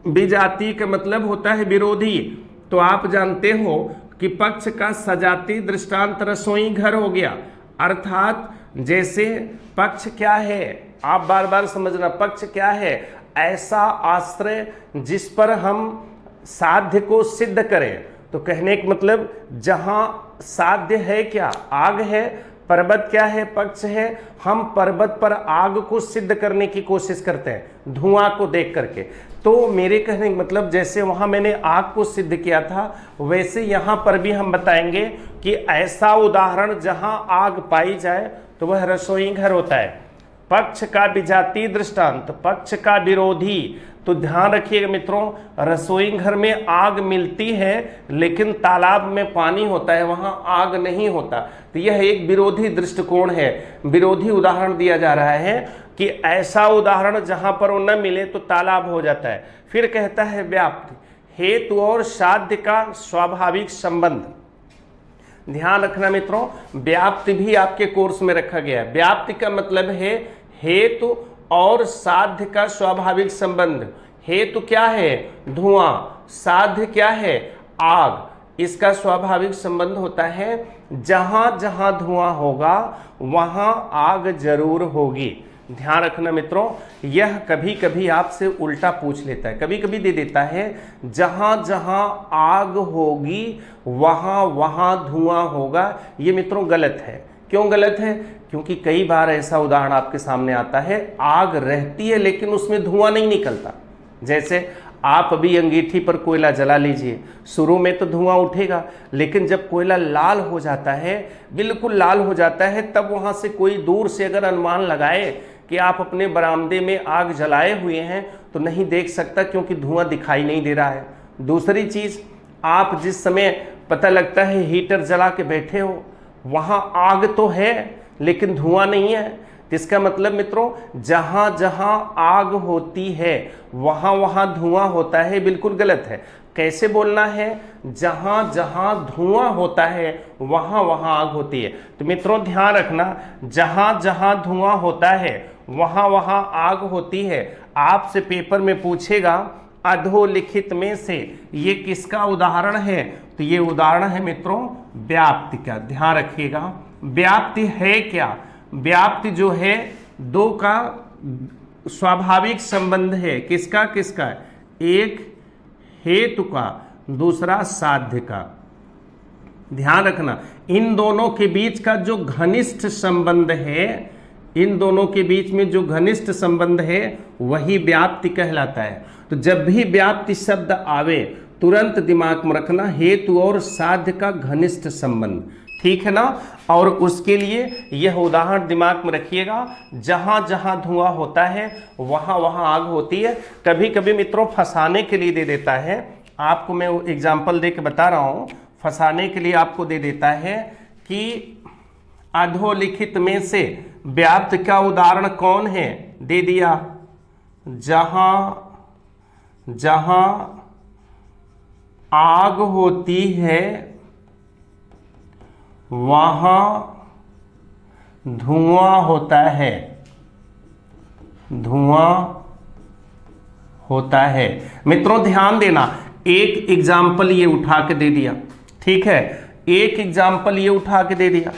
विजातीय का मतलब होता है विरोधी। तो आप जानते हो कि पक्ष का सजातीय दृष्टांत रसोई घर हो गया। अर्थात जैसे पक्ष क्या है, आप बार बार समझना, पक्ष क्या है? ऐसा आश्रय जिस पर हम साध्य को सिद्ध करें। तो कहने का मतलब जहां साध्य है क्या? आग है। पर्वत क्या है? पक्ष है। हम पर्वत पर आग को सिद्ध करने की कोशिश करते हैं धुआं को देख करके। तो मेरे कहने का मतलब जैसे वहां मैंने आग को सिद्ध किया था, वैसे यहां पर भी हम बताएंगे कि ऐसा उदाहरण जहां आग पाई जाए तो वह रसोई घर होता है। पक्ष का विजातीय दृष्टांत, पक्ष का विरोधी। तो ध्यान रखिएगा मित्रों, रसोई घर में आग मिलती है लेकिन तालाब में पानी होता है, वहां आग नहीं होता। तो यह एक विरोधी दृष्टिकोण है। विरोधी उदाहरण दिया जा रहा है कि ऐसा उदाहरण जहां पर वो न मिले तो तालाब हो जाता है। फिर कहता है व्याप्ति, हेतु और साध्य का स्वाभाविक संबंध। ध्यान रखना मित्रों, व्याप्ति भी आपके कोर्स में रखा गया है। व्याप्ति का मतलब है हेतु और साध्य का स्वाभाविक संबंध। हेतु क्या है? धुआं। साध्य क्या है? आग। इसका स्वाभाविक संबंध होता है जहां जहां धुआं होगा वहां आग जरूर होगी। ध्यान रखना मित्रों, यह कभी कभी आपसे उल्टा पूछ लेता है, कभी कभी दे देता है जहां जहां आग होगी वहां वहां धुआं होगा। ये मित्रों गलत है। क्यों गलत है? क्योंकि कई बार ऐसा उदाहरण आपके सामने आता है, आग रहती है लेकिन उसमें धुआं नहीं निकलता। जैसे आप अभी अंगीठी पर कोयला जला लीजिए, शुरू में तो धुआं उठेगा, लेकिन जब कोयला लाल हो जाता है, बिल्कुल लाल हो जाता है, तब वहां से कोई दूर से अगर अनुमान लगाए कि आप अपने बरामदे में आग जलाए हुए हैं तो नहीं देख सकता, क्योंकि धुआं दिखाई नहीं दे रहा है। दूसरी चीज, आप जिस समय पता लगता है हीटर जला के बैठे हो, वहां आग तो है लेकिन धुआं नहीं है। इसका मतलब मित्रों जहां जहां आग होती है वहां वहां धुआं होता है, बिल्कुल गलत है। कैसे बोलना है? जहां जहां धुआं होता है वहां वहां आग होती है। तो मित्रों ध्यान रखना, जहां जहां धुआं होता है वहां वहां आग होती है। आपसे पेपर में पूछेगा अधोलिखित में से ये किसका उदाहरण है? तो ये उदाहरण है मित्रों व्याप्ति का। ध्यान रखिएगा, व्याप्ति है क्या? व्याप्ति जो है दो का स्वाभाविक संबंध है। किसका किसका? एक हेतु का, दूसरा साध्य का। ध्यान रखना, इन दोनों के बीच का जो घनिष्ठ संबंध है, इन दोनों के बीच में जो घनिष्ठ संबंध है वही व्याप्ति कहलाता है। तो जब भी व्याप्ति शब्द आवे तुरंत दिमाग में रखना हेतु और साध्य का घनिष्ठ संबंध, ठीक है ना। और उसके लिए यह उदाहरण दिमाग में रखिएगा, जहां जहां धुआं होता है वहां वहां आग होती है। कभी कभी मित्रों फंसाने के लिए दे देता है, आपको मैं एग्जाम्पल दे के बता रहा हूं, फंसाने के लिए आपको दे देता है कि अधोलिखित में से व्याप्त का उदाहरण कौन है? दे दिया, जहां जहां आग होती है वहां धुआं होता है, धुआं होता है। मित्रों ध्यान देना, एक एग्जाम्पल ये उठा के दे दिया, ठीक है, एक एग्जाम्पल ये उठा के दे दिया।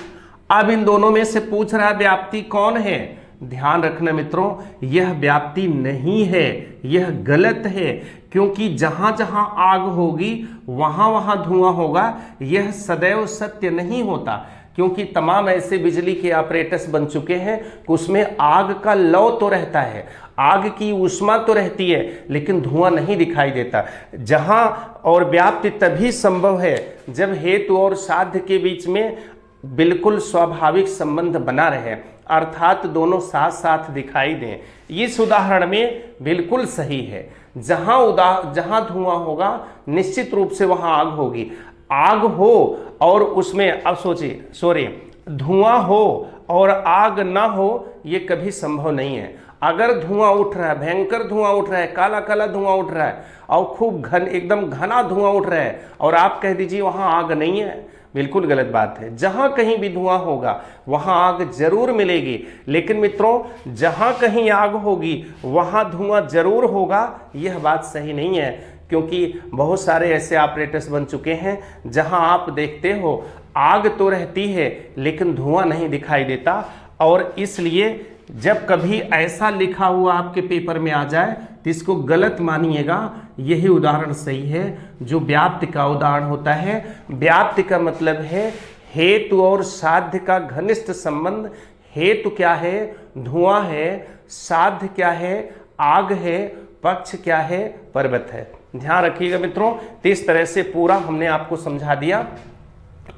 अब इन दोनों में से पूछ रहा है व्याप्ति कौन है? ध्यान रखना मित्रों, यह व्याप्ति नहीं है, यह गलत है। क्योंकि जहां जहां आग होगी वहां वहां धुआं होगा, यह सदैव सत्य नहीं होता। क्योंकि तमाम ऐसे बिजली के ऑपरेटर्स बन चुके हैं कि उसमें आग का लौ तो रहता है, आग की ऊष्मा तो रहती है, लेकिन धुआं नहीं दिखाई देता। जहां और व्याप्ति तभी संभव है जब हेतु और साध्य के बीच में बिल्कुल स्वाभाविक संबंध बना रहे। अर्थात दोनों साथ साथ दिखाई दें। इस उदाहरण में बिल्कुल सही है। जहां धुआं होगा निश्चित रूप से वहां आग होगी। आग हो और उसमें, अब सोचिए, सॉरी, धुआं हो और आग ना हो, ये कभी संभव नहीं है। अगर धुआं उठ रहा है, भयंकर धुआं उठ रहा है, काला काला धुआं उठ रहा है और खूब एकदम घना धुआं उठ रहा है और आप कह दीजिए वहां आग नहीं है, बिल्कुल गलत बात है। जहां कहीं भी धुआं होगा वहां आग जरूर मिलेगी। लेकिन मित्रों, जहां कहीं आग होगी वहां धुआं जरूर होगा, यह बात सही नहीं है। क्योंकि बहुत सारे ऐसे ऑपरेटर्स बन चुके हैं जहां आप देखते हो आग तो रहती है लेकिन धुआं नहीं दिखाई देता। और इसलिए जब कभी ऐसा लिखा हुआ आपके पेपर में आ जाए तो इसको गलत मानिएगा। यही उदाहरण सही है जो व्याप्ति का उदाहरण होता है। व्याप्ति का मतलब है हेतु और साध्य का घनिष्ठ संबंध। हेतु क्या है? धुआं है। साध्य क्या है? आग है। पक्ष क्या है? पर्वत है। ध्यान रखिएगा मित्रों। तो इस तरह से पूरा हमने आपको समझा दिया।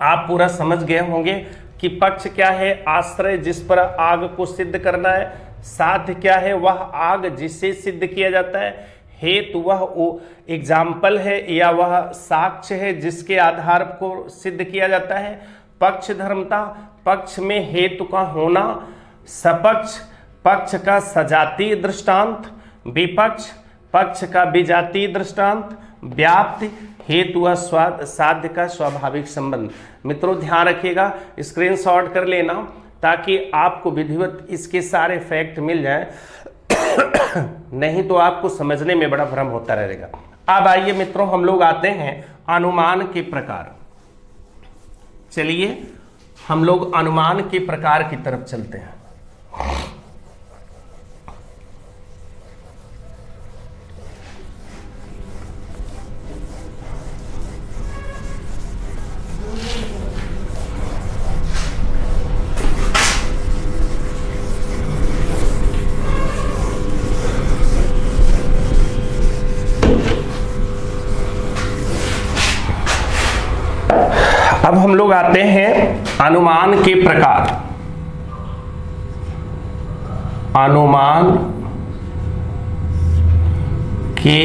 आप पूरा समझ गए होंगे कि पक्ष क्या है? आश्रय जिस पर आग को सिद्ध करना है। साध्य क्या है? वह आग जिसे सिद्ध किया जाता है। हेतु वह एग्जाम्पल है या वह साक्ष्य है जिसके आधार को सिद्ध किया जाता है। पक्ष धर्मता, पक्ष में हेतु का होना। सपक्ष, पक्ष का सजातीय दृष्टांत। विपक्ष, पक्ष का विजातीय दृष्टांत। व्याप्ति, हेतु व साध्य का स्वाभाविक संबंध। मित्रों ध्यान रखिएगा, स्क्रीनशॉट कर लेना ताकि आपको विधिवत इसके सारे फैक्ट मिल जाए। नहीं तो आपको समझने में बड़ा भ्रम होता रहेगा। अब आइए मित्रों, हम लोग आते हैं अनुमान के प्रकार। चलिए हम लोग अनुमान के प्रकार की तरफ चलते हैं। अब हम लोग आते हैं अनुमान के प्रकार। अनुमान के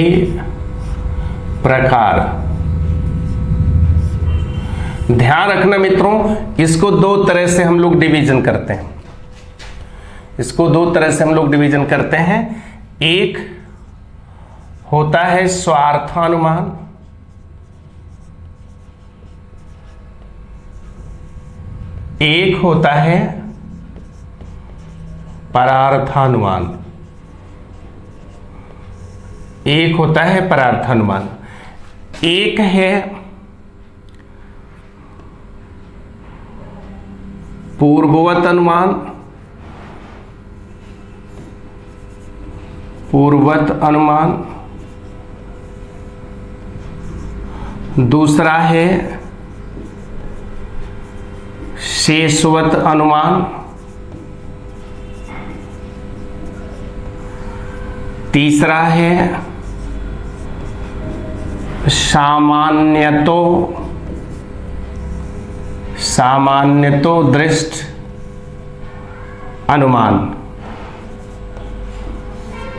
प्रकार। ध्यान रखना मित्रों, इसको दो तरह से हम लोग डिवीजन करते हैं। इसको दो तरह से हम लोग डिवीजन करते हैं। एक होता है स्वार्थानुमान, एक होता है परार्थानुमान। एक होता है परार्थानुमान। एक है पूर्ववत अनुमान। पूर्ववत अनुमान। दूसरा है शेषवत अनुमान। तीसरा है सामान्यतो दृष्ट अनुमान।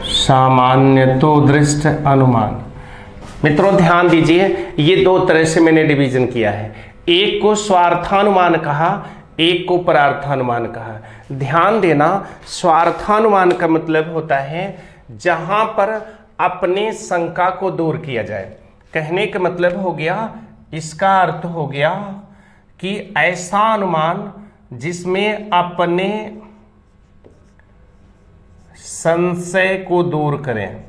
सामान्यतो दृष्ट अनुमान। मित्रों ध्यान दीजिए, ये दो तरह से मैंने डिवीजन किया है। एक को स्वार्थानुमान कहा, एक को परार्थानुमान कहा। ध्यान देना, स्वार्थानुमान का मतलब होता है जहां पर अपने शंका को दूर किया जाए। कहने का मतलब हो गया, इसका अर्थ हो गया कि ऐसा अनुमान जिसमें अपने संशय को दूर करें।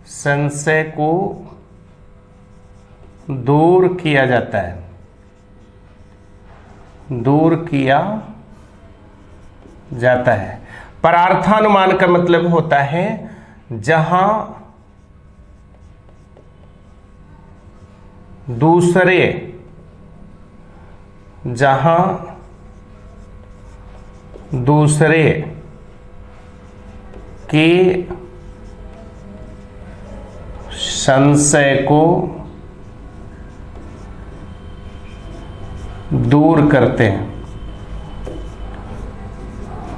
संशय को दूर किया जाता है। दूर किया जाता है। परार्थानुमान का मतलब होता है जहां दूसरे के संशय को दूर करते हैं।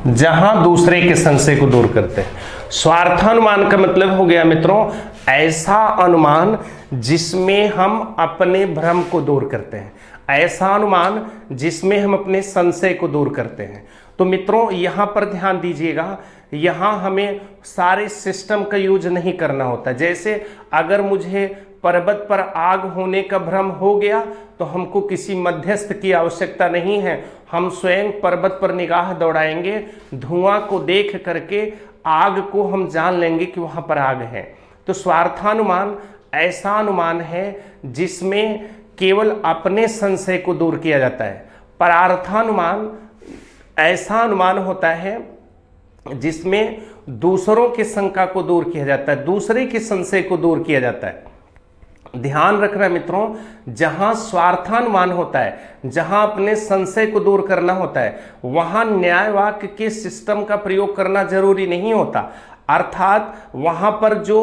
जहां दूसरे के संशय को दूर करते हैं। स्वार्थानुमान का मतलब हो गया मित्रों ऐसा अनुमान जिसमें हम अपने भ्रम को दूर करते हैं, ऐसा अनुमान जिसमें हम अपने संशय को दूर करते हैं। तो मित्रों यहां पर ध्यान दीजिएगा, यहां हमें सारे सिस्टम का यूज नहीं करना होता। जैसे अगर मुझे पर्वत पर आग होने का भ्रम हो गया तो हमको किसी मध्यस्थ की आवश्यकता नहीं है, हम स्वयं पर्वत पर निगाह दौड़ाएंगे, धुआं को देख करके आग को हम जान लेंगे कि वहां पर आग है। तो स्वार्थानुमान ऐसा अनुमान है जिसमें केवल अपने संशय को दूर किया जाता है। परार्थानुमान ऐसा अनुमान होता है जिसमें दूसरों की शंका को दूर किया जाता है, दूसरे के संशय को दूर किया जाता है। ध्यान रखना मित्रों, जहां स्वार्थानुमान होता है, जहां अपने संशय को दूर करना होता है, वहां न्याय वाक्य के सिस्टम का प्रयोग करना जरूरी नहीं होता। अर्थात वहां पर जो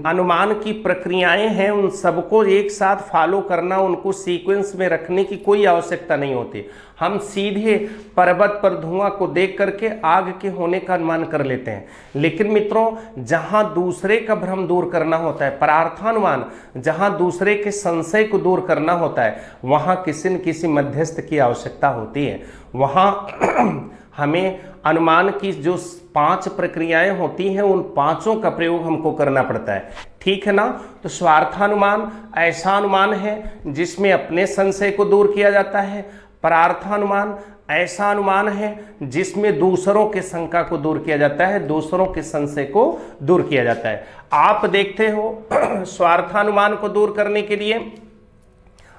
अनुमान की प्रक्रियाएं हैं उन सबको एक साथ फॉलो करना, उनको सीक्वेंस में रखने की कोई आवश्यकता नहीं होती। हम सीधे पर्वत पर धुआं को देख करके आग के होने का अनुमान कर लेते हैं। लेकिन मित्रों जहां दूसरे का भ्रम दूर करना होता है, परार्थानुमान जहां दूसरे के संशय को दूर करना होता है, वहां किसी न किसी मध्यस्थ की आवश्यकता होती है। वहां हमें अनुमान की जो 5 प्रक्रियाएं होती हैं उन 5ओं का प्रयोग हमको करना पड़ता है, ठीक है ना। तो स्वार्थानुमान ऐसा अनुमान है जिसमें अपने संशय को दूर किया जाता है। परार्थानुमान ऐसा अनुमान है जिसमें दूसरों के शंका को दूर किया जाता है, दूसरों के संशय को दूर किया जाता है। आप देखते हो स्वार्थानुमान को दूर करने के लिए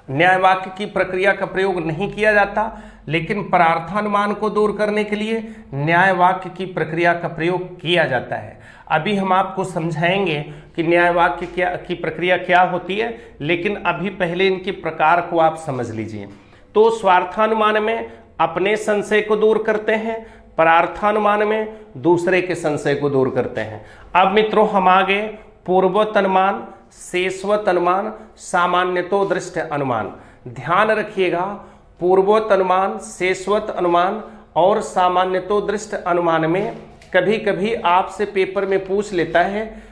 न्याय वाक्य की प्रक्रिया का प्रयोग नहीं किया जाता, लेकिन परार्थानुमान को दूर करने के लिए न्याय वाक्य की प्रक्रिया का प्रयोग किया जाता है। अभी हम आपको समझाएंगे कि न्याय वाक्य की प्रक्रिया क्या होती है, लेकिन अभी पहले इनके प्रकार को आप समझ लीजिए। तो स्वार्थानुमान में अपने संशय को दूर करते हैं, परार्थानुमान में दूसरे के संशय को दूर करते हैं। अब मित्रों हम आगे पूर्वोक्त अनुमान, शेषवत अनुमान, सामान्यतो दृष्ट अनुमान। ध्यान रखिएगा, पूर्वोक्त अनुमान, शेषवत अनुमान और सामान्यतो दृष्ट अनुमान में कभी कभी आपसे पेपर में पूछ लेता है,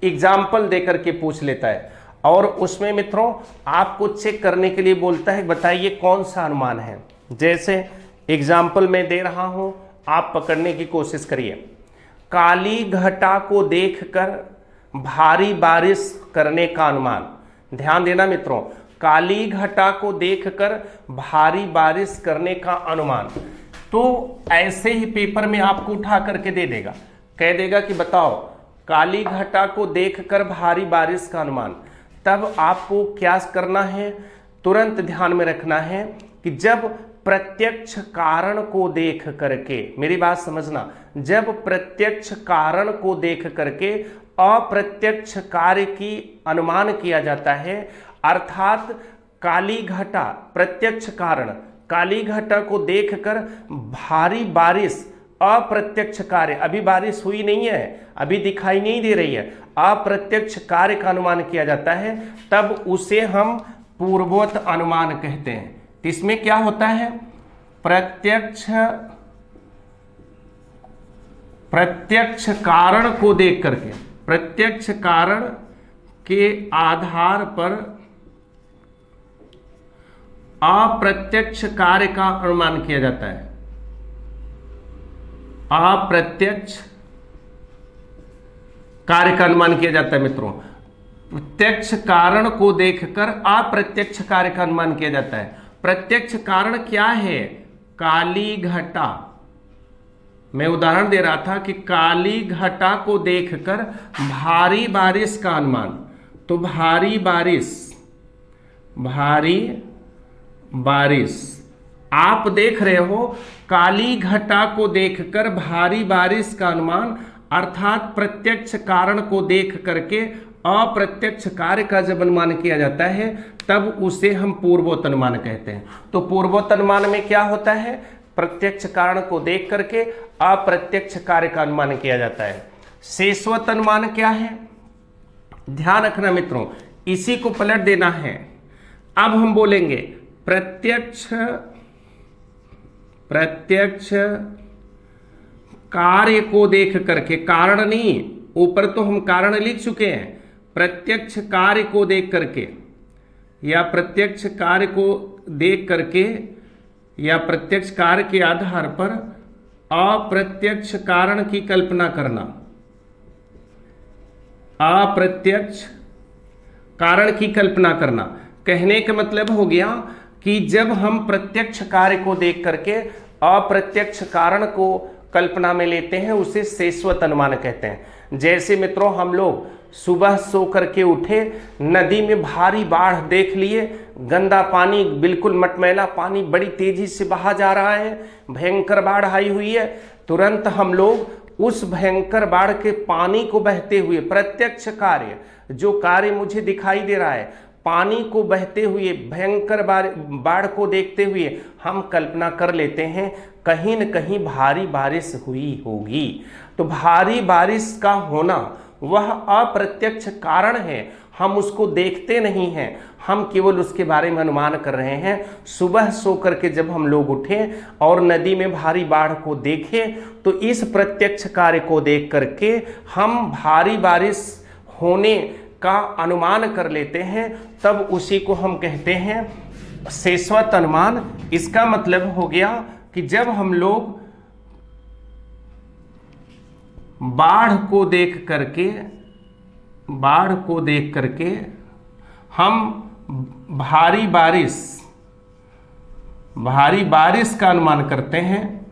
एग्जाम्पल देकर के पूछ लेता है, और उसमें मित्रों आपको चेक करने के लिए बोलता है बताइए कौन सा अनुमान है। जैसे एग्जाम्पल में दे रहा हूं, आप पकड़ने की कोशिश करिए। काली घटा को देखकर भारी बारिश करने का अनुमान। ध्यान देना मित्रों, काली घटा को देखकर भारी बारिश करने का अनुमान। तो ऐसे ही पेपर में आपको उठा करके दे देगा, कह देगा कि बताओ काली घटा को देखकर भारी बारिश का अनुमान। तब आपको क्या करना है, तुरंत ध्यान में रखना है कि जब प्रत्यक्ष कारण को देख करके, मेरी बात समझना, जब प्रत्यक्ष कारण को देख करके अप्रत्यक्ष कार्य की अनुमान किया जाता है, अर्थात काली घटा प्रत्यक्ष कारण, काली घटा को देखकर भारी बारिश अप्रत्यक्ष कार्य, अभी बारिश हुई नहीं है, अभी दिखाई नहीं दे रही है, अप्रत्यक्ष कार्य का अनुमान किया जाता है, तब उसे हम पूर्वोक्त अनुमान कहते हैं। इसमें क्या होता है, प्रत्यक्ष कारण को देख करके, प्रत्यक्ष कारण के आधार पर अप्रत्यक्ष कार्य का अनुमान किया जाता है। अप्रत्यक्ष कार्य का अनुमान किया जाता है मित्रों। प्रत्यक्ष कारण को देखकर अप्रत्यक्ष कार्य का अनुमान किया जाता है। प्रत्यक्ष कारण क्या है, काली घटा। मैं उदाहरण दे रहा था कि काली घटा को देखकर भारी बारिश का अनुमान। तो भारी बारिश आप देख रहे हो, काली घटा को देखकर भारी बारिश का अनुमान, अर्थात प्रत्यक्ष कारण को देख करके अप्रत्यक्ष कार्य का जब अनुमान किया जाता है तब उसे हम पूर्वोक्त अनुमान कहते हैं। तो पूर्वोक्त अनुमान में क्या होता है, प्रत्यक्ष कारण को देख करके अप्रत्यक्ष कार्य का अनुमान किया जाता है। शेषवत अनुमान क्या है, ध्यान रखना मित्रों, इसी को पलट देना है। अब हम बोलेंगे प्रत्यक्ष कार्य को देख करके, कारण नहीं, ऊपर तो हम कारण लिख चुके हैं, प्रत्यक्ष कार्य को देख करके या प्रत्यक्ष कार्य को देख करके या प्रत्यक्ष कार्य के आधार पर अप्रत्यक्ष कारण की कल्पना करना। अप्रत्यक्ष कारण की कल्पना करना कहने का मतलब हो गया कि जब हम प्रत्यक्ष कार्य को देख करके अप्रत्यक्ष कारण को कल्पना में लेते हैं उसे शेषवत अनुमान कहते हैं। जैसे मित्रों हम लोग सुबह सो करके उठे, नदी में भारी बाढ़ देख लिए, गंदा पानी, बिल्कुल मटमैला पानी बड़ी तेजी से बहा जा रहा है, भयंकर बाढ़ आई हुई है। तुरंत हम लोग उस भयंकर बाढ़ के पानी को बहते हुए, प्रत्यक्ष कार्य, जो कार्य मुझे दिखाई दे रहा है, पानी को बहते हुए, भयंकर बाढ़ को देखते हुए हम कल्पना कर लेते हैं कहीं न कहीं भारी बारिश हुई होगी। तो भारी बारिश का होना वह अप्रत्यक्ष कारण है, हम उसको देखते नहीं हैं, हम केवल उसके बारे में अनुमान कर रहे हैं। सुबह सो करके जब हम लोग उठे और नदी में भारी बाढ़ को देखें तो इस प्रत्यक्ष कार्य को देख करके हम भारी बारिश होने का अनुमान कर लेते हैं, तब उसी को हम कहते हैं शेषवत अनुमान। इसका मतलब हो गया कि जब हम लोग बाढ़ को देख करके हम भारी बारिश का अनुमान करते हैं,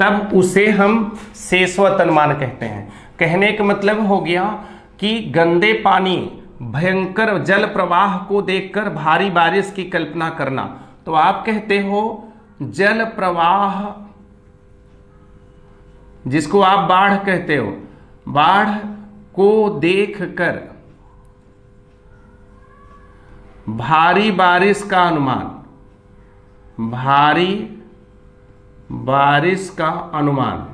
तब उसे हम शेषवत अनुमान कहते हैं। कहने का मतलब हो गया कि गंदे पानी, भयंकर जल प्रवाह को देखकर भारी बारिश की कल्पना करना। तो आप कहते हो जल प्रवाह, जिसको आप बाढ़ कहते हो, बाढ़ को देखकर भारी बारिश का अनुमान, भारी बारिश का अनुमान।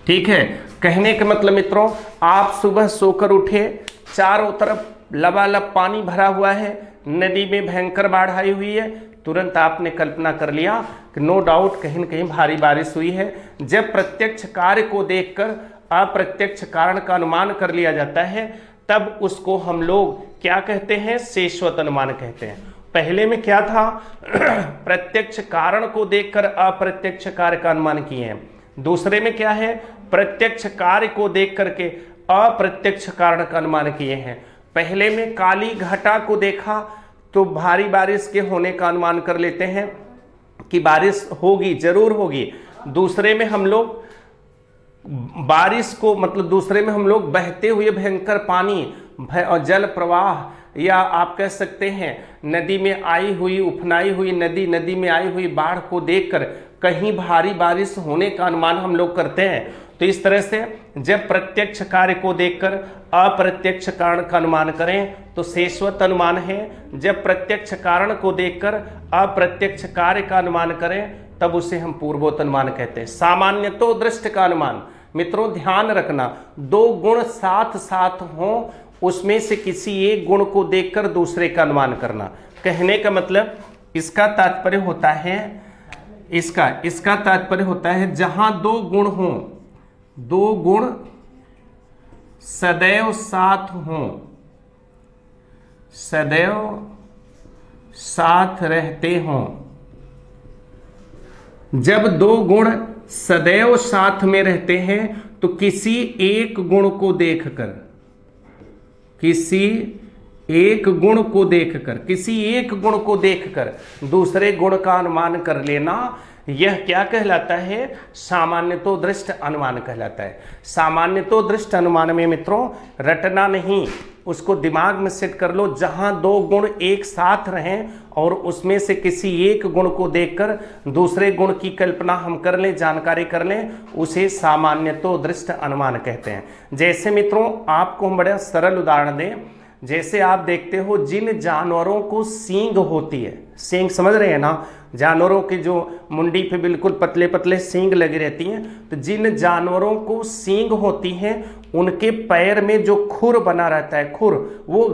ठीक है, कहने का मतलब मित्रों, आप सुबह सोकर उठे, चारों तरफ लबालब पानी भरा हुआ है, नदी में भयंकर बाढ़ आई हुई है, तुरंत आपने कल्पना कर लिया कि नो डाउट कहीं न कहीं भारी बारिश हुई है। जब प्रत्यक्ष कार्य को देखकर अप्रत्यक्ष कारण का अनुमान कर लिया जाता है, तब उसको हम लोग क्या कहते हैं? शेषवत अनुमान कहते हैं। पहले में क्या था? प्रत्यक्ष कारण को देखकर अप्रत्यक्ष कार्य का अनुमान किए हैं। दूसरे में क्या है? प्रत्यक्ष कार्य को देख करके अप्रत्यक्ष कारण का अनुमान किए हैं। पहले में काली घटा को देखा तो भारी बारिश के होने का अनुमान कर लेते हैं कि बारिश होगी, जरूर होगी। दूसरे में हम लोग बारिश को, मतलब दूसरे में हम लोग बहते हुए भयंकर पानी और जल प्रवाह, या आप कह सकते हैं नदी में आई हुई, उफनाई हुई नदी में आई हुई बाढ़ को देखकर कहीं भारी बारिश होने का अनुमान हम लोग करते हैं। तो इस तरह से जब प्रत्यक्ष कार्य को देखकर अप्रत्यक्ष कारण का अनुमान करें तो शेषवत अनुमान है। जब प्रत्यक्ष कारण को देखकर अप्रत्यक्ष कार्य का अनुमान करें तब उसे हम पूर्वोक्त अनुमान कहते हैं। सामान्यतो दृष्ट का अनुमान, मित्रों ध्यान रखना, दो गुण साथ साथ हों, उसमें से किसी एक गुण को देखकर दूसरे का अनुमान करना। कहने का मतलब इसका तात्पर्य होता है, इसका तात्पर्य होता है जहां दो गुण हों, दो गुण सदैव साथ हों, सदैव साथ रहते हों। जब दो गुण सदैव साथ में रहते हैं तो किसी एक गुण को देखकर, किसी एक गुण को देखकर दूसरे गुण का अनुमान कर लेना, यह क्या कहलाता है? सामान्यतो दृष्ट अनुमान कहलाता है। सामान्यतो दृष्ट अनुमान में मित्रों रटना नहीं, उसको दिमाग में सेट कर लो। जहां दो गुण एक साथ रहें और उसमें से किसी एक गुण को देखकर दूसरे गुण की कल्पना हम कर लें, जानकारी कर लें, उसे सामान्यतो दृष्ट अनुमान कहते हैं। जैसे मित्रों आपको हम बड़ा सरल उदाहरण दें, जैसे आप देखते हो जिन जानवरों को सींग होती है, सींग समझ रहे हैं ना, जानवरों की जो मुंडी पे बिल्कुल पतले पतले सींग लगी रहती हैं, तो जिन जानवरों को सींग होती हैं उनके पैर में जो खुर बना रहता है, खुर वो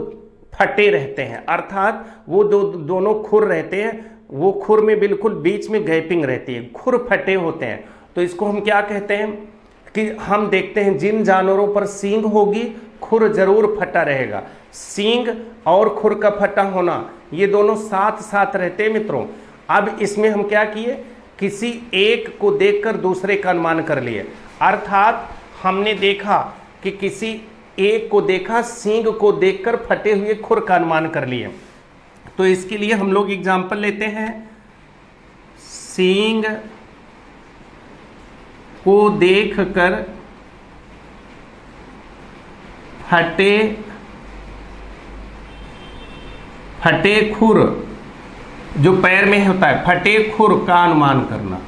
फटे रहते हैं, अर्थात वो दोनों खुर रहते हैं, वो खुर में बिल्कुल बीच में गैपिंग रहती है, खुर फटे होते हैं। तो इसको हम क्या कहते हैं कि हम देखते हैं जिन जानवरों पर सींग होगी खुर जरूर फटा रहेगा। सींग और खुर का फटा होना ये दोनों साथ साथ रहते हैं मित्रों। अब इसमें हम क्या किए, किसी एक को देखकर दूसरे का अनुमान कर लिए। अर्थात हमने देखा कि किसी एक को देखा, सींग को देखकर फटे हुए खुर का अनुमान कर लिए। तो इसके लिए हम लोग एग्जाम्पल लेते हैं, सींग को देखकर फटे खुर, जो पैर में होता है, फटे खुर का अनुमान करना।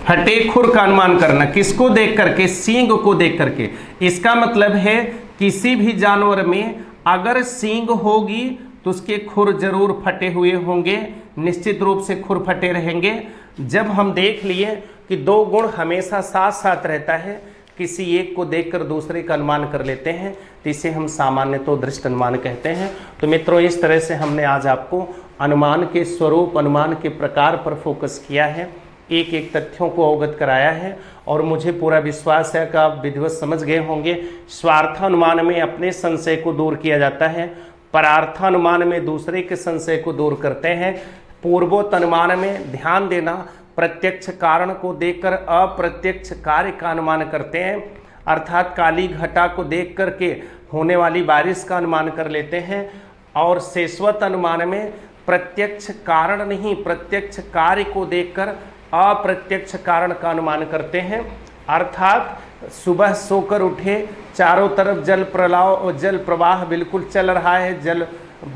फटे खुर का अनुमान करना किसको देख करके, सींग को देख करके। इसका मतलब है किसी भी जानवर में अगर सींग होगी तो उसके खुर जरूर फटे हुए होंगे, निश्चित रूप से खुर फटे रहेंगे। जब हम देख लिए कि दो गुण हमेशा साथ साथ रहता है, किसी एक को देखकर दूसरे का अनुमान कर लेते हैं, तो इसे हम सामान्य तो दृष्ट अनुमान कहते हैं। तो मित्रों, इस तरह से हमने आज आपको अनुमान के स्वरूप, अनुमान के प्रकार पर फोकस किया है, एक एक तथ्यों को अवगत कराया है। और मुझे पूरा विश्वास है कि आप विधिवत समझ गए होंगे। स्वार्थानुमान में अपने संशय को दूर किया जाता है, परार्थानुमान में दूसरे के संशय को दूर करते हैं, पूर्वोक्त अनुमान में ध्यान देना, प्रत्यक्ष कारण को देखकर अप्रत्यक्ष कार्य का अनुमान करते हैं। अर्थात काली घटा को देख करके होने वाली बारिश का अनुमान कर लेते हैं। और शेषवत अनुमान में प्रत्यक्ष कारण नहीं, प्रत्यक्ष कार्य को देखकर अप्रत्यक्ष कारण का अनुमान करते हैं। अर्थात सुबह सोकर उठे, चारों तरफ जल प्रवाह बिल्कुल चल रहा है, जल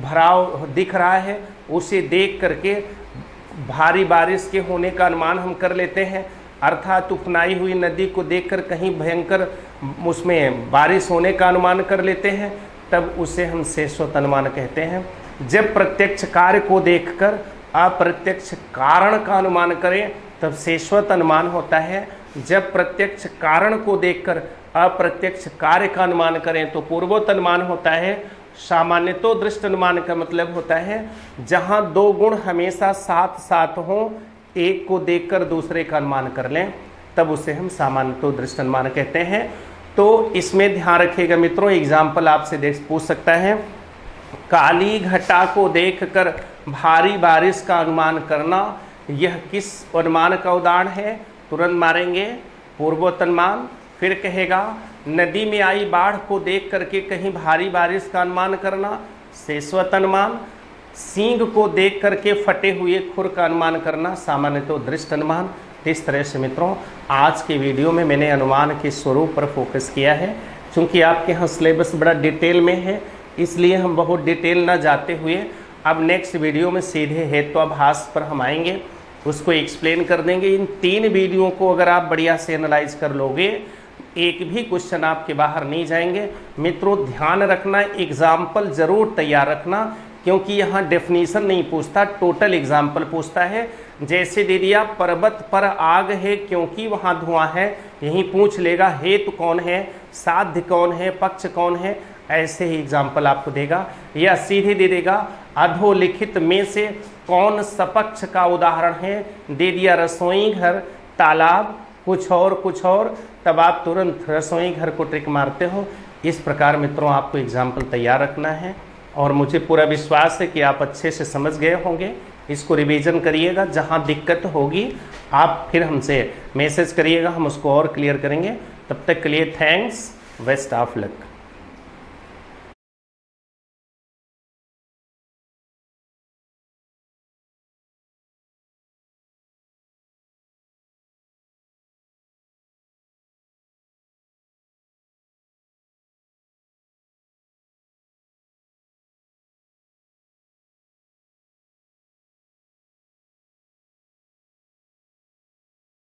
भराव दिख रहा है, उसे देख करके भारी बारिश के होने का अनुमान हम कर लेते हैं। अर्थात उफनाई हुई नदी को देखकर कहीं भयंकर उसमें बारिश होने का अनुमान कर लेते हैं, तब उसे हम शेषवत अनुमान कहते हैं। जब प्रत्यक्ष कार्य को देखकर अप्रत्यक्ष कारण का अनुमान करें तब शेषवत अनुमान होता है। जब प्रत्यक्ष कारण को देखकर अप्रत्यक्ष कार्य का अनुमान करें तो पूर्वोक्त अनुमान होता है। सामान्य तो दृष्ट अनुमान का मतलब होता है जहां दो गुण हमेशा साथ साथ हों, एक को देखकर दूसरे का अनुमान कर लें, तब उसे हम सामान्य तो दृष्ट अनुमान कहते हैं। तो इसमें ध्यान रखिएगा मित्रों, एग्जाम्पल आपसे पूछ सकता है, काली घटा को देखकर भारी बारिश का अनुमान करना, यह किस अनुमान का उदाहरण है? तुरंत मारेंगे पूर्वोक्त अनुमान। फिर कहेगा नदी में आई बाढ़ को देख करके कहीं भारी बारिश का अनुमान करना, शेषवत अनुमान। सींग को देख करके फटे हुए खुर का अनुमान करना, सामान्य तो दृष्ट अनुमान। इस तरह से मित्रों आज के वीडियो में मैंने अनुमान के स्वरूप पर फोकस किया है। चूँकि आपके यहाँ सिलेबस बड़ा डिटेल में है, इसलिए हम बहुत डिटेल ना जाते हुए अब नेक्स्ट वीडियो में सीधे हेत्वाभास पर हम आएंगे, उसको एक्सप्लेन कर देंगे। इन 3 वीडियो को अगर आप बढ़िया से एनालाइज कर लोगे, एक भी क्वेश्चन आपके बाहर नहीं जाएंगे। मित्रों ध्यान रखना, एग्जाम्पल जरूर तैयार रखना, क्योंकि यहाँ डेफिनेशन नहीं पूछता, टोटल एग्जाम्पल पूछता है। जैसे दे दिया पर्वत पर आग है क्योंकि वहाँ धुआं है, यहीं पूछ लेगा हेतु कौन है, साध्य कौन है, पक्ष कौन है, ऐसे ही एग्जाम्पल आपको देगा। या सीधे दे देगा अधोलिखित में से कौन सपक्ष का उदाहरण है, दे दिया रसोई घर, तालाब, कुछ और, तब आप तुरंत रसोई घर को ट्रिक मारते हो। इस प्रकार मित्रों आपको एग्जाम्पल तैयार रखना है, और मुझे पूरा विश्वास है कि आप अच्छे से समझ गए होंगे। इसको रिवीजन करिएगा, जहाँ दिक्कत होगी आप फिर हमसे मैसेज करिएगा, हम उसको और क्लियर करेंगे। तब तक के लिए थैंक्स, बेस्ट ऑफ लक।